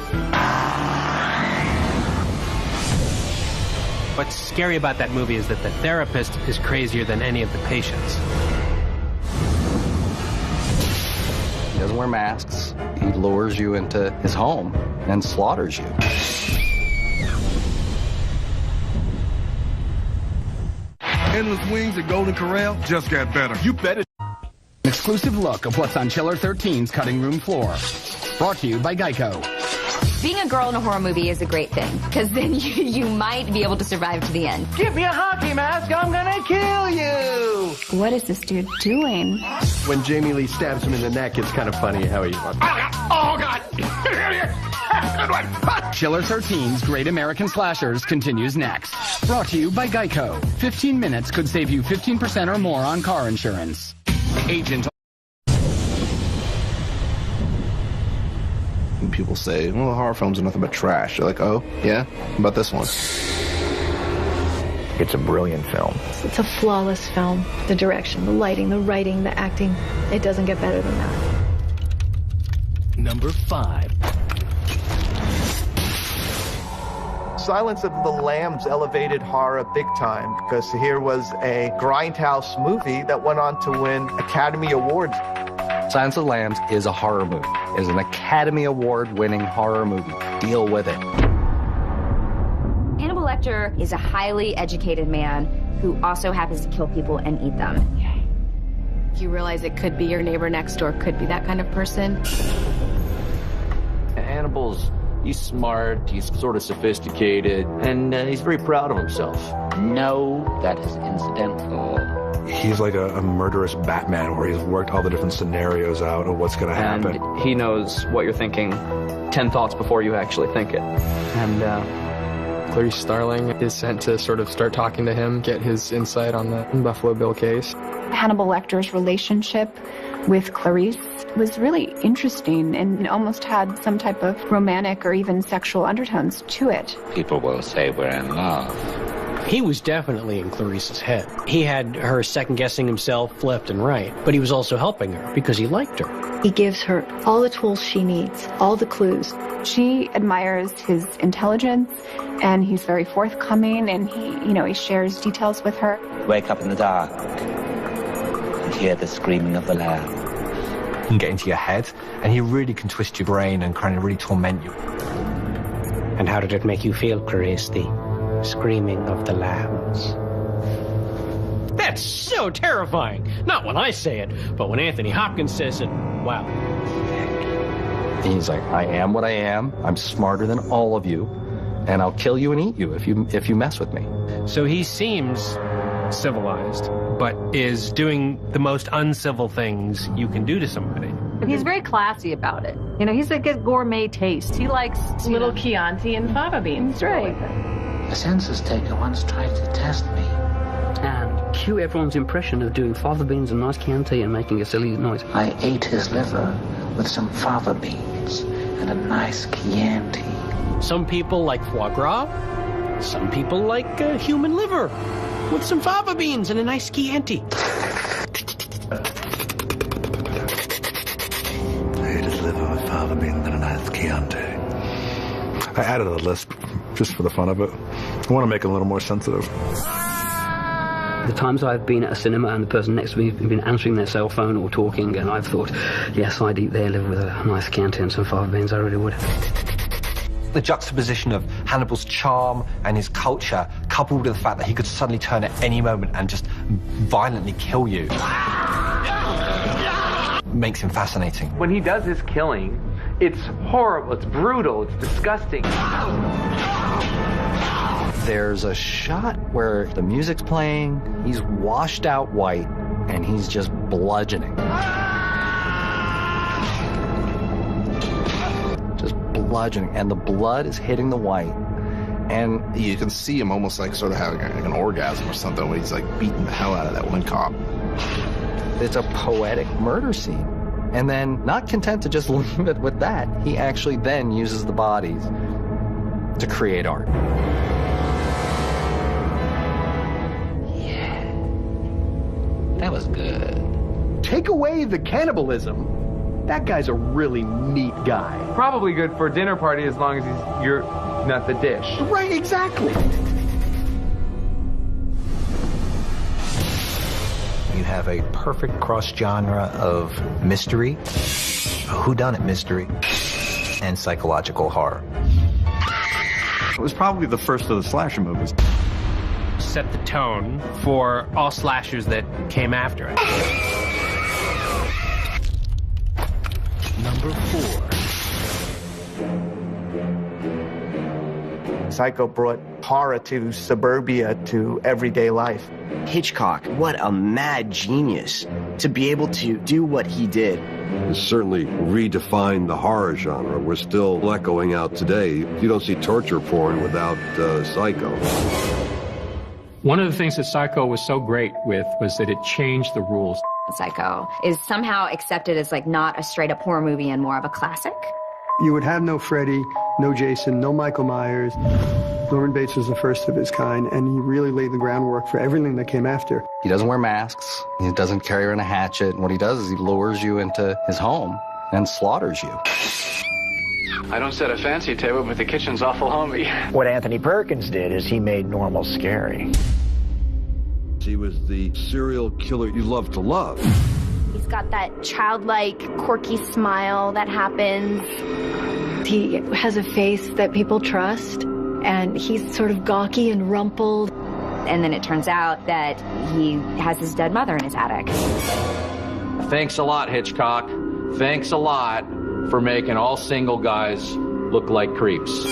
What's scary about that movie is that the therapist is crazier than any of the patients.
He doesn't wear masks. He lures you into his home and slaughters you.
Endless Wings at Golden Corral just got better. You better.
An exclusive look of what's on Chiller 13's cutting room floor. Brought to you by Geico.
Being a girl in a horror movie is a great thing, because then you might be able to survive to the end.
Give me a hockey mask, I'm gonna kill you!
What is this dude doing?
When Jamie Lee stabs him in the neck, it's kind of funny how he...
Oh, God! Good one!
Chiller 13's Great American Slashers continues next. Brought to you by Geico. 15 minutes could save you 15% or more on car insurance. Agent...
And people say, well, horror films are nothing but trash. You're like, oh, yeah? How about this one?
It's a brilliant film.
It's a flawless film. The direction, the lighting, the writing, the acting. It doesn't get better than that.
Number 5.
Silence of the Lambs elevated horror big time, because here was a grindhouse movie that went on to win Academy Awards.
Silence of the Lambs is a horror movie. It is an Academy Award-winning horror movie. Deal with it.
Hannibal Lecter is a highly educated man who also happens to kill people and eat them.
You realize it could be your neighbor next door, could be that kind of person.
Hannibal's, he's smart, he's sort of sophisticated, and he's very proud of himself.
No, that is incidental.
He's like a murderous Batman where he's worked all the different scenarios out of what's going to happen.
And he knows what you're thinking 10 thoughts before you actually think it. And Clarice Starling is sent to sort of start talking to him, get his insight on the Buffalo Bill case.
Hannibal Lecter's relationship with Clarice was really interesting and almost had some type of romantic or even sexual undertones to it.
People will say we're in love.
He was definitely in Clarice's head. He had her second-guessing himself left and right, but he was also helping her because he liked her.
He gives her all the tools she needs, all the clues.
She admires his intelligence, and he's very forthcoming, and he shares details with her.
Wake up in the dark and hear the screaming of the lamb.
He can get into your head, and he really can twist your brain and kind of really torment you.
And how did it make you feel, Clarice, the screaming of the lambs? That's so terrifying. Not when I say it, but when Anthony Hopkins says it, wow.
He's like, I am what I am. I'm smarter than all of you, and I'll kill you and eat you if you mess with me.
So he seems civilized, but is doing the most uncivil things you can do to somebody.
He's very classy about it. He's like a gourmet taste. He likes
little Chianti and fava beans.
That's right.
A census taker once tried to test me.
And cue everyone's impression of doing fava beans and nice Chianti and making a silly noise.
I ate his liver with some fava beans and a nice Chianti.
Some people like foie gras. Some people like human liver with some fava beans and a nice Chianti.
I ate his liver with fava beans and a nice Chianti. I added a lisp just for the fun of it. I want to make it a little more sensitive.
The times I've been at a cinema and the person next to me has been answering their cell phone or talking, and I've thought, yes, I'd eat their liver with a nice Chianti and some fava beans, I really would.
The juxtaposition of Hannibal's charm and his culture, coupled with the fact that he could suddenly turn at any moment and just violently kill you, makes him fascinating.
When he does his killing, it's horrible, it's brutal, it's disgusting.
There's a shot where the music's playing, he's washed out white, and he's just bludgeoning. Just bludgeoning, and the blood is hitting the white.
And you can see him almost like sort of having like an orgasm or something when he's like beating the hell out of that one cop.
It's a poetic murder scene. And then, not content to just leave it with that, he actually then uses the bodies to create art.
That was good.
Take away the cannibalism. That guy's a really neat guy.
Probably good for a dinner party as long as you're not the dish.
Right, exactly.
You have a perfect cross-genre of mystery, whodunit mystery, and psychological horror.
It was probably the first of the slasher movies.
Set the tone for all slashers that came after it.
Number 4.
Psycho brought horror to suburbia, to everyday life.
Hitchcock, what a mad genius to be able to do what he did.
It's certainly redefined the horror genre. We're still echoing out today. You don't see torture porn without Psycho.
One of the things that Psycho was so great with was that it changed the rules.
Psycho is somehow accepted as like not a straight up horror movie and more of a classic.
You would have no Freddy, no Jason, no Michael Myers. Norman Bates was the first of his kind, and he really laid the groundwork for everything that came after.
He doesn't wear masks. He doesn't carry around a hatchet. And what he does is he lures you into his home and slaughters you.
I don't set a fancy table, but the kitchen's awful homey.
What Anthony Perkins did is he made normal scary.
He was the serial killer you love to love.
He's got that childlike, quirky smile that happens.
He has a face that people trust, and he's sort of gawky and rumpled.
And then it turns out that he has his dead mother in his attic.
Thanks a lot, Hitchcock. Thanks a lot for making all single guys look like creeps.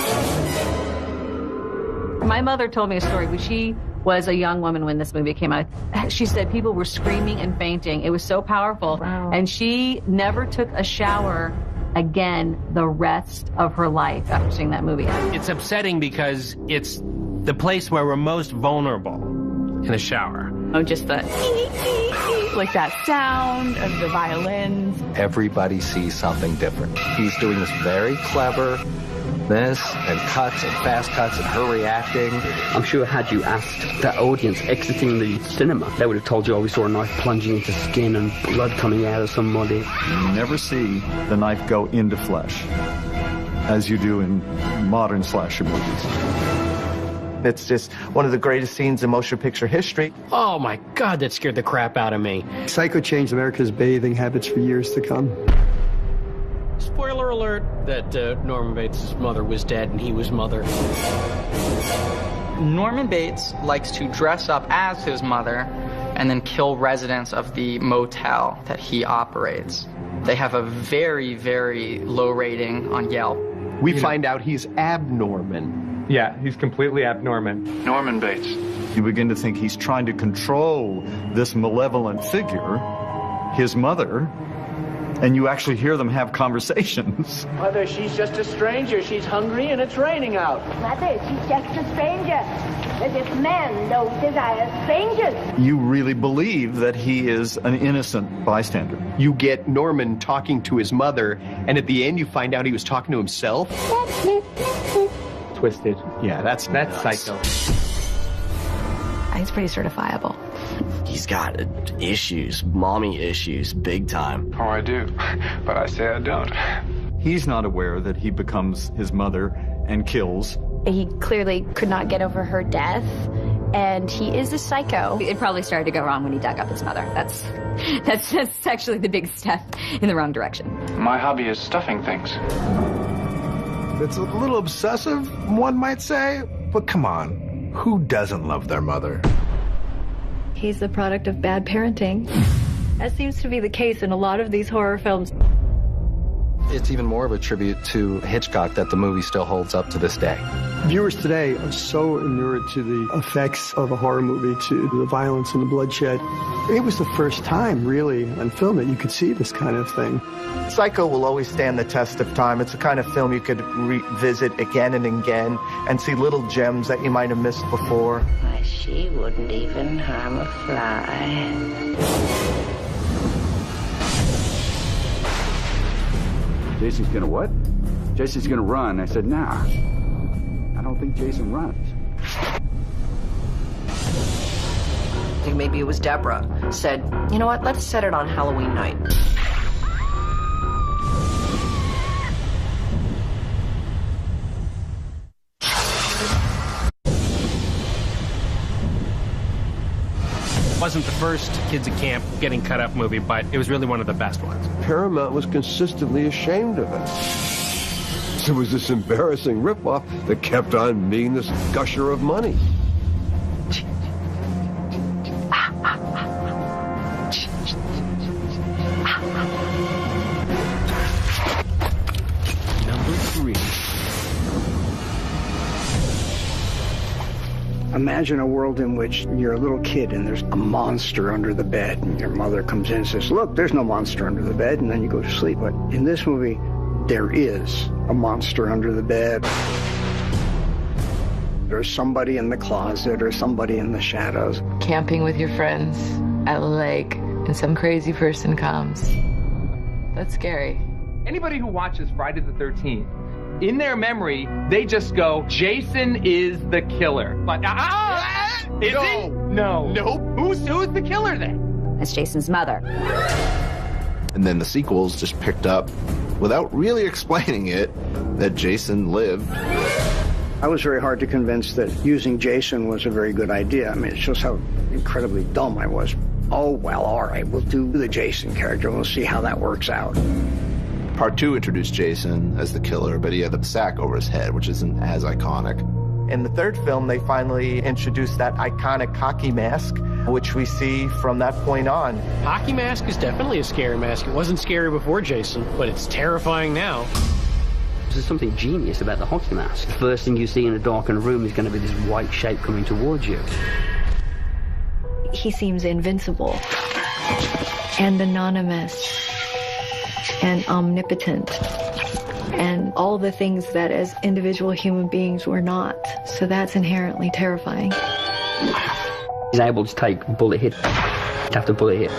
My mother told me a story when she was a young woman when this movie came out. She said people were screaming and fainting. It was so powerful. Wow. And she never took a shower again the rest of her life after seeing that movie.
It's upsetting because it's the place where we're most vulnerable, in the shower.
Oh, just the like that sound of the violins.
Everybody sees something different. He's doing this very clever, and cuts and fast cuts and her reacting.
I'm sure had you asked the audience exiting the cinema, they would have told you, oh, we saw a knife plunging into skin and blood coming out of somebody.
You never see the knife go into flesh, as you do in modern slasher movies.
It's just one of the greatest scenes in motion picture history.
Oh my God, that scared the crap out of me.
Psycho changed America's bathing habits for years to come.
Spoiler alert that Norman Bates' mother was dead and he was mother.
Norman Bates likes to dress up as his mother and then kill residents of the motel that he operates. They have a very, very low rating on Yelp.
We find out he's abnorman.
Yeah, he's completely abnorman.
Norman Bates.
You begin to think he's trying to control this malevolent figure, his mother, and you actually hear them have conversations.
Mother, she's just a stranger. She's hungry and it's raining out.
Mother, she's just a stranger. As if men don't desire strangers.
You really believe that he is an innocent bystander.
You get Norman talking to his mother, and at the end you find out he was talking to himself.
Twisted.
Yeah, that's
psycho.
He's pretty certifiable.
He's got issues, mommy issues, big time.
Oh, I do, but I say I don't.
He's not aware that he becomes his mother and kills.
He clearly could not get over her death, and he is a psycho.
It probably started to go wrong when he dug up his mother. That's actually the big step in the wrong direction.
My hobby is stuffing things.
It's a little obsessive, one might say, but come on, who doesn't love their mother?
He's the product of bad parenting. That seems to be the case in a lot of these horror films.
It's even more of a tribute to Hitchcock that the movie still holds up to this day.
Viewers today are so inured to the effects of a horror movie, to the violence and the bloodshed. It was the first time, really, on film that you could see this kind of thing.
Psycho will always stand the test of time. It's the kind of film you could revisit again and again and see little gems that you might have missed before.
Why, she wouldn't even harm a fly.
Jason's gonna what? Jason's gonna run. I said, nah. I don't think Jason runs.
I think maybe it was Deborah said, you know what, let's set it on Halloween night.
Wasn't the first Kids at Camp getting cut up movie, but it was really one of the best ones.
Paramount was consistently ashamed of it. It was this embarrassing ripoff that kept on being this gusher of money.
Number 3.
Imagine a world in which you're a little kid and there's a monster under the bed, and your mother comes in and says, look, there's no monster under the bed, and then you go to sleep. But in this movie, there is a monster under the bed. There's somebody in the closet or somebody in the shadows.
Camping with your friends at the lake, and some crazy person comes. That's scary.
Anybody who watches Friday the 13th, in their memory, they just go, Jason is the killer. But, is he? No. Nope. Who's the killer then?
It's Jason's mother.
And then the sequels just picked up without really explaining it, that Jason lived.
I was very hard to convince that using Jason was a very good idea. I mean, it shows how incredibly dumb I was. Oh, well, all right, we'll do the Jason character. We'll see how that works out.
Part 2 introduced Jason as the killer, but he had the sack over his head, which isn't as iconic.
In the third film, they finally introduced that iconic hockey mask, which we see from that point on.
Hockey mask is definitely a scary mask. It wasn't scary before Jason, but it's terrifying now.
There's something genius about the hockey mask. The first thing you see in a darkened room is going to be this white shape coming towards you.
He seems invincible and anonymous and omnipotent and all the things that as individual human beings we're not. So that's inherently terrifying.
He's able to take bullet hit after bullet hit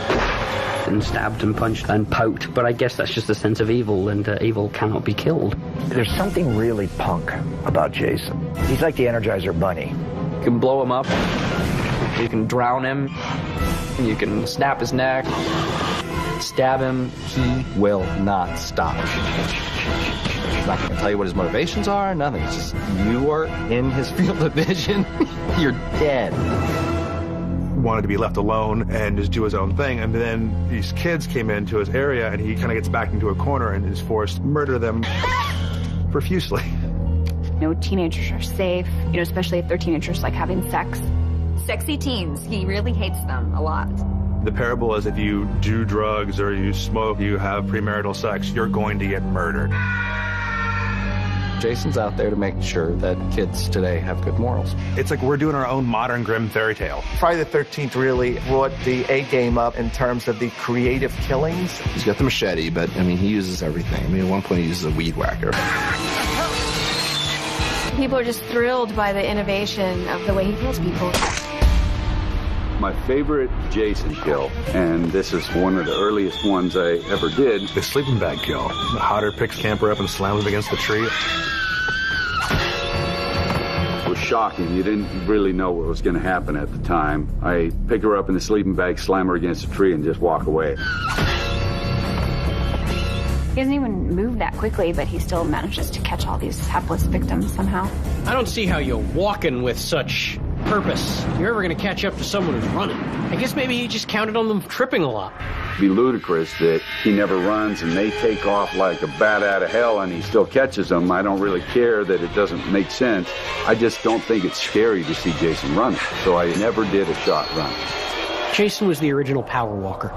and stabbed and punched and poked, but I guess that's just a sense of evil, and evil cannot be killed.
There's something really punk about Jason. He's like the Energizer Bunny.
You can blow him up, you can drown him, you can snap his neck, stab him.
He will not stop. He's not going to tell you what his motivations are, nothing. It's just, you are in his field of vision, you're dead.
Wanted to be left alone and just do his own thing, and then these kids came into his area and he kind of gets backed into a corner and is forced to murder them profusely.
No teenagers are safe, especially if their teenagers like having sex.
Sexy teens, he really hates them a lot.
The parable is if you do drugs or you smoke, you have premarital sex, you're going to get murdered.
Jason's out there to make sure that kids today have good morals.
It's like we're doing our own modern grim fairy tale.
Friday the 13th really brought the A-game up in terms of the creative killings.
He's got the machete, but, he uses everything. At one point he uses a weed whacker.
People are just thrilled by the innovation of the way he kills people.
My favorite Jason kill, and this is one of the earliest ones I ever did.
The sleeping bag kill. The Hodder picks Camper up and slams him against the tree.
It was shocking. You didn't really know what was going to happen at the time. I pick her up in the sleeping bag, slam her against a tree, and just walk away.
He doesn't even move that quickly, but he still manages to catch all these hapless victims somehow.
I don't see how you're walking with such purpose. You're ever going to catch up to someone who's running. I guess maybe he just counted on them tripping a lot.
It'd be ludicrous that he never runs and they take off like a bat out of hell and he still catches them. I don't really care that it doesn't make sense. I just don't think it's scary to see Jason running. So I never did a shot run.
Jason was the original power walker.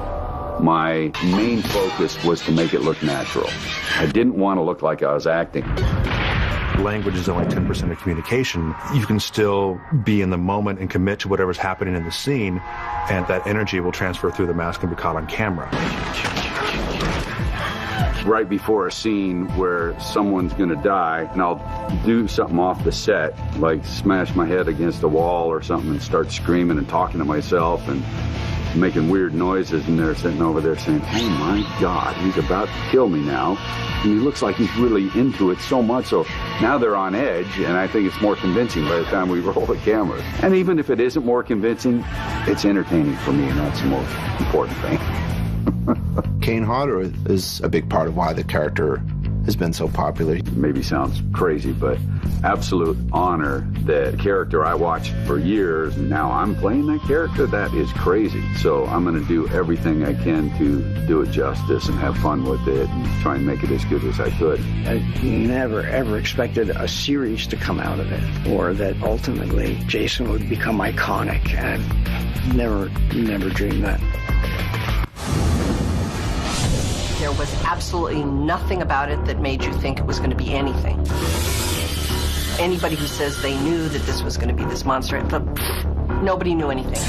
My main focus was to make it look natural. I didn't want to look like I was acting.
Language is only 10% of communication. You can still be in the moment and commit to whatever's happening in the scene, and that energy will transfer through the mask and be caught on camera.
Right before a scene where someone's going to die, and I'll do something off the set, like smash my head against a wall or something and start screaming and talking to myself and making weird noises, and they're sitting over there saying, oh my God, he's about to kill me now. And he looks like he's really into it so much, so now they're on edge, and I think it's more convincing by the time we roll the camera. And even if it isn't more convincing, it's entertaining for me, and that's the most important thing.
Kane Hodder is a big part of why the character has been so popular.
Maybe sounds crazy, but absolute honor. That character I watched for years, and now I'm playing that character. That is crazy. So I'm going to do everything I can to do it justice and have fun with it and try and make it as good as I could.
I never, ever expected a series to come out of it, or that ultimately Jason would become iconic. I never dreamed that.
There was absolutely nothing about it that made you think it was going to be anything. Anybody who says they knew that this was going to be this monster, nobody knew anything.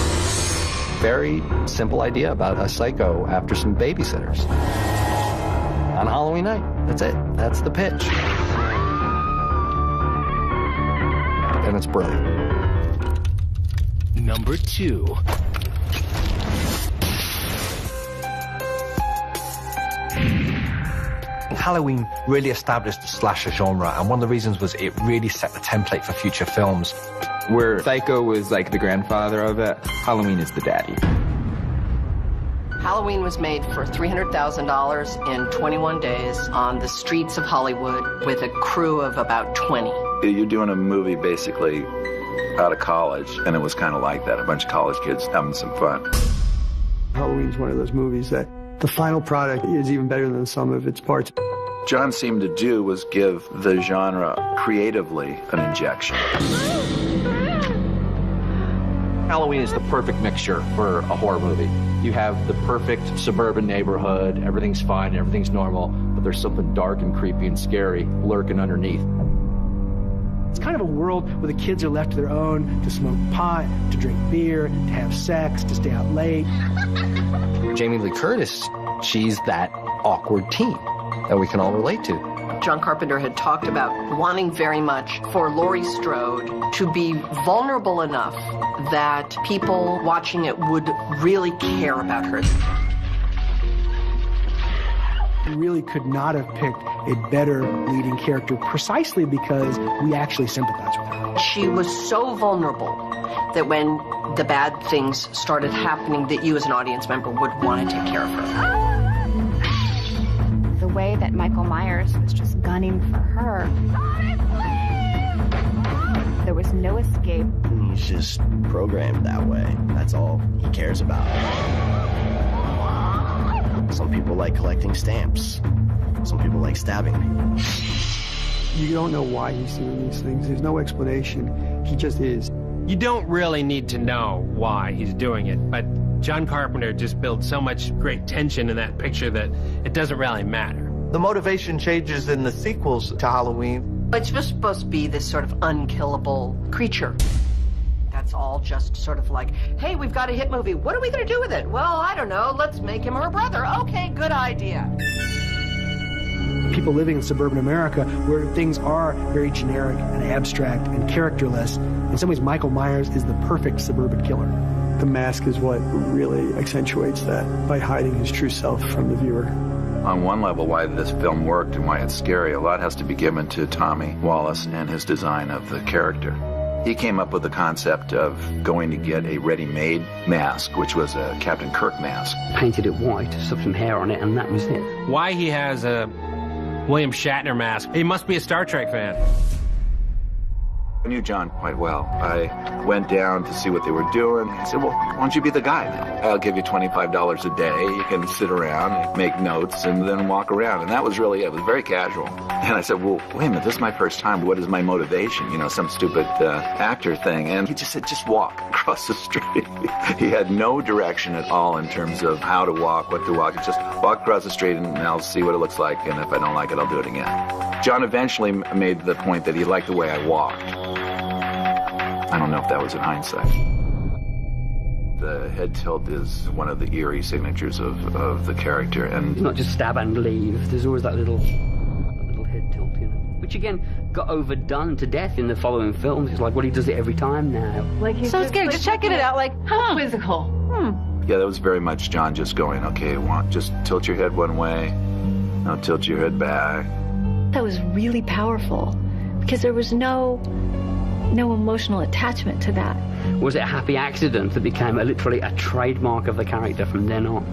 Very simple idea about a psycho after some babysitters. On Halloween night. That's it. That's the pitch. And it's brilliant.
Number 2.
Halloween really established the slasher genre, and one of the reasons was it really set the template for future films.
Where Psycho was like the grandfather of it, Halloween is the daddy.
Halloween was made for $300,000 in 21 days on the streets of Hollywood with a crew of about 20.
You're doing a movie basically out of college, and it was kind of like that, a bunch of college kids having some fun.
Halloween's one of those movies that the final product is even better than the sum of its parts.
John seemed to do was give the genre creatively an injection.
Halloween is the perfect mixture for a horror movie. You have the perfect suburban neighborhood, everything's fine, everything's normal, but there's something dark and creepy and scary lurking underneath.
It's kind of a world where the kids are left to their own, to smoke pot, to drink beer, to have sex, to stay out late.
Jamie Lee Curtis, she's that awkward teen that we can all relate to.
John Carpenter had talked about wanting very much for Laurie Strode to be vulnerable enough that people watching it would really care about her.
We really could not have picked a better leading character precisely because we actually sympathize with her.
She was so vulnerable that when the bad things started happening, that you as an audience member would want to take care of her.
The way that Michael Myers was just gunning for her, there was no escape.
He's just programmed that way. That's all he cares about. Some people like collecting stamps. Some people like stabbing people.
You don't know why he's doing these things. There's no explanation. He just is.
You don't really need to know why he's doing it, but John Carpenter just built so much great tension in that picture that it doesn't really matter.
The motivation changes in the sequels to Halloween.
It's just supposed to be this sort of unkillable creature. That's all just sort of like, hey, we've got a hit movie. What are we going to do with it? Well, I don't know. Let's make him her brother. Okay, good idea.
People living in suburban America where things are very generic and abstract and characterless. In some ways, Michael Myers is the perfect suburban killer.
The mask is what really accentuates that by hiding his true self from the viewer.
On one level, why this film worked and why it's scary, a lot has to be given to Tommy Wallace and his design of the character. He came up with the concept of going to get a ready-made mask, which was a Captain Kirk mask.
Painted it white, stuck some hair on it, and that was it.
Why he has a William Shatner mask? He must be a Star Trek fan.
I knew John quite well. I went down to see what they were doing. I said, well, why don't you be the guy then? I'll give you $25 a day. You can sit around and make notes and then walk around. And that was really it. It was very casual. And I said, well, wait a minute, this is my first time. What is my motivation? You know, some stupid actor thing. And he just said, just walk across the street. He had no direction at all in terms of how to walk, what to walk. It's just walk across the street and I'll see what it looks like. And if I don't like it, I'll do it again. John eventually made the point that he liked the way I walked. I don't know if that was in hindsight. The head tilt is one of the eerie signatures of the character, and
it's not just stab and leave. There's always that little head tilt, you know, which again got overdone to death in the following films. It's like, well, he does it every time now.
Like he's
so scared, just checking it out. Like, quizzical.
Yeah, that was very much John just going, okay, just tilt your head one way, now tilt your head back.
That was really powerful because there was no emotional attachment to that.
Was it a happy accident that became literally a trademark of the character from then on?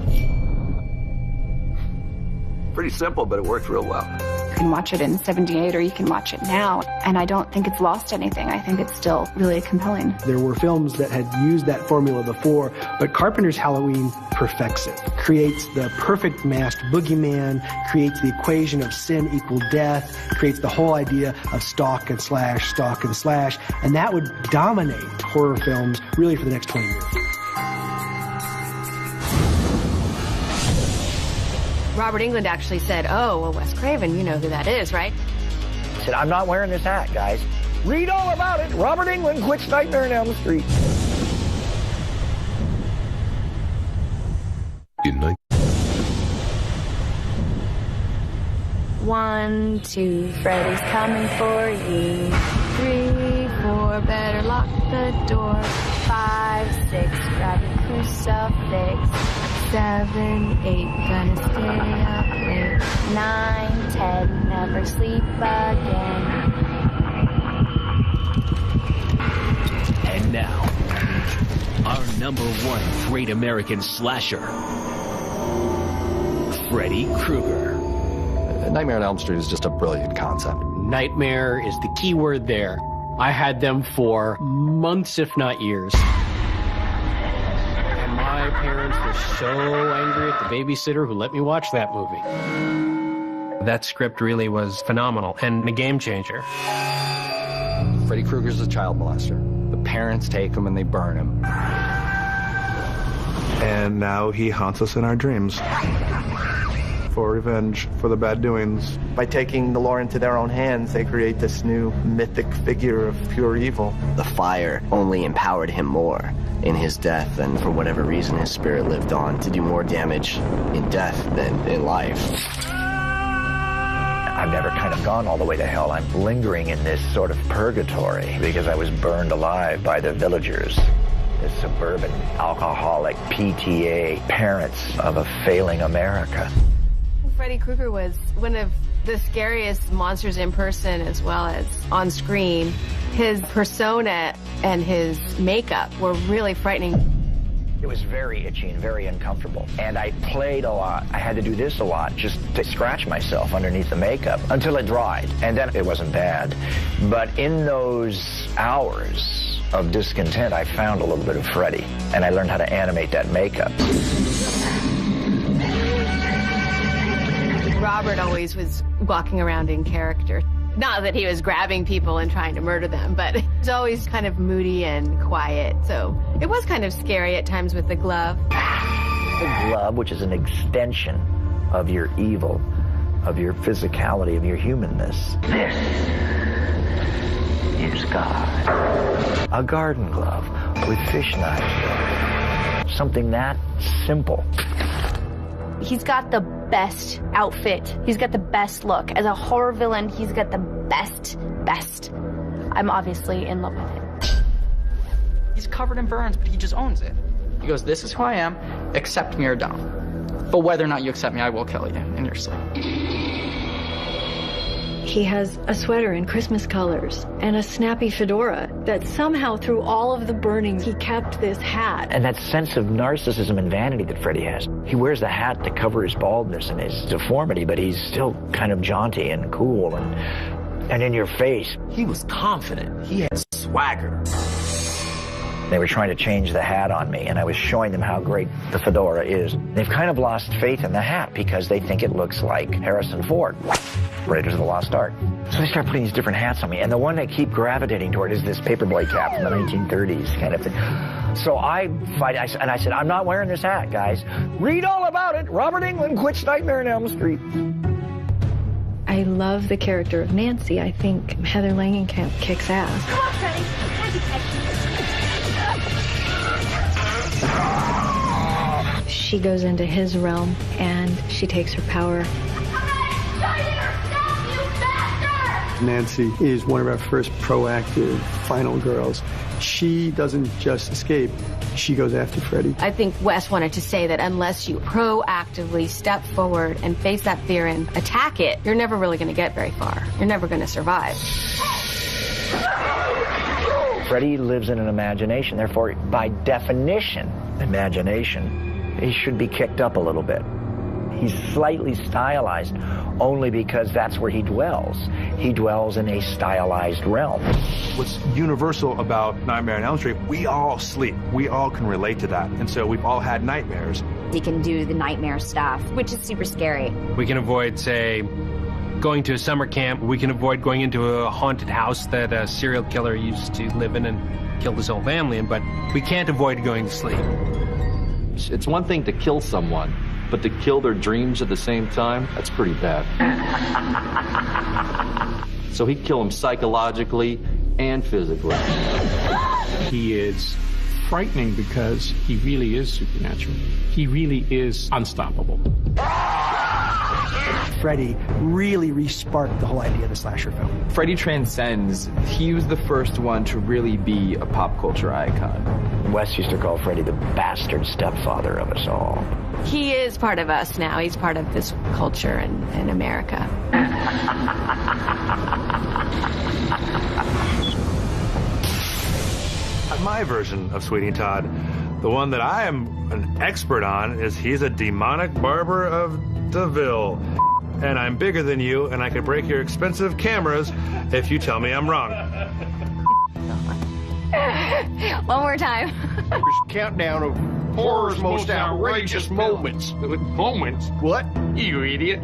Pretty simple, but it worked real well.
You can watch it in '78 or you can watch it now, and I don't think it's lost anything. I think it's still really compelling.
There were films that had used that formula before, but Carpenter's Halloween perfects it. Creates the perfect masked boogeyman, creates the equation of sin equal death, creates the whole idea of stalk and slash, and that would dominate horror films really for the next 20 years.
Robert Englund actually said, oh, well, Wes Craven, you know who that is, right?
I said, I'm not wearing this hat, guys. Read all about it. Robert Englund quits Nightmare on Elm Street.
Good night.
1, 2, Freddy's coming for you. 3, 4, better lock the door. 5, 6, grab your crucifix. 7, 8, gonna stay up late. 9, 10, never sleep again.
And now, our #1 great American slasher,
Freddy Krueger.
Nightmare on Elm Street is just a brilliant concept.
Nightmare is the key word there. I had them for months, if not years. And my parents were so angry at the babysitter who let me watch that movie. That script really was phenomenal and a game changer.
Freddy Krueger's a child molester. The parents take him and they burn him.
And now he haunts us in our dreams. For revenge, for the bad doings.
By taking the law into their own hands, they create this new mythic figure of pure evil.
The fire only empowered him more in his death, and for whatever reason, his spirit lived on to do more damage in death than in life.
I've never kind of gone all the way to hell. I'm lingering in this sort of purgatory because I was burned alive by the villagers. The suburban alcoholic PTA parents of a failing America.
Freddy Krueger was one of the scariest monsters in person as well as on screen. His persona and his makeup were really frightening.
It was very itchy and very uncomfortable. And I played a lot. I had to do this a lot just to scratch myself underneath the makeup until it dried. And then it wasn't bad. But in those hours of discontent, I found a little bit of Freddy. And I learned how to animate that makeup.
Robert always was walking around in character. Not that he was grabbing people and trying to murder them, but he was always kind of moody and quiet. So it was kind of scary at times with the glove.
The glove, which is an extension of your evil, of your physicality, of your humanness. This is God. A garden glove with fish knives. Something that simple.
He's got the best outfit. He's got the best look. As a horror villain, he's got the best. I'm obviously in love with him.
He's covered in burns, but he just owns it. He goes, this is who I am, accept me or don't. But whether or not you accept me, I will kill you in your sleep.
He has a sweater in Christmas colors and a snappy fedora that somehow through all of the burnings, he kept this hat.
And that sense of narcissism and vanity that Freddy has. He wears the hat to cover his baldness and his deformity, but he's still kind of jaunty and cool and in your face.
He was confident. He had swagger.
They were trying to change the hat on me, and I was showing them how great the fedora is. They've kind of lost faith in the hat because they think it looks like Harrison Ford, Raiders of the Lost Ark. So they start putting these different hats on me, and the one they keep gravitating toward is this paperboy cap from the 1930s kind of thing. So I fight, and I said, I'm not wearing this hat, guys. Read all about it. Robert Englund quits Nightmare on Elm Street.
I love the character of Nancy. I think Heather Langenkamp kicks ass.
Come on, Freddy.
She goes into his realm and she takes her power.
Nancy is one of our first proactive final girls. She doesn't just escape, she goes after Freddy.
I think Wes wanted to say that unless you proactively step forward and face that fear and attack it, you're never really going to get very far. You're never going to survive.
Freddy lives in an imagination, therefore, by definition, imagination, he should be kicked up a little bit. He's slightly stylized only because that's where he dwells. He dwells in a stylized realm.
What's universal about Nightmare on Elm Street, we all sleep. We all can relate to that. And so we've all had nightmares.
He can do the nightmare stuff, which is super scary.
We can avoid, say, going to a summer camp. We can avoid going into a haunted house that a serial killer used to live in and killed his whole family in, but we can't avoid going to sleep.
It's one thing to kill someone, but to kill their dreams at the same time, that's pretty bad. So he'd kill him psychologically and physically.
He is frightening because he really is supernatural. He really is unstoppable.
Freddy really re-sparked the whole idea of the slasher film.
Freddy transcends. He was the first one to really be a pop culture icon.
Wes used to call Freddy the bastard stepfather of us all.
He is part of us now. He's part of this culture in America.
My version of Sweeney Todd, The one that I am an expert on is he's a demonic barber of Deville. And I'm bigger than you, and I can break your expensive cameras if you tell me I'm wrong.
One more time.
Countdown of horror's most outrageous moments.
Moments?
What?
You idiot.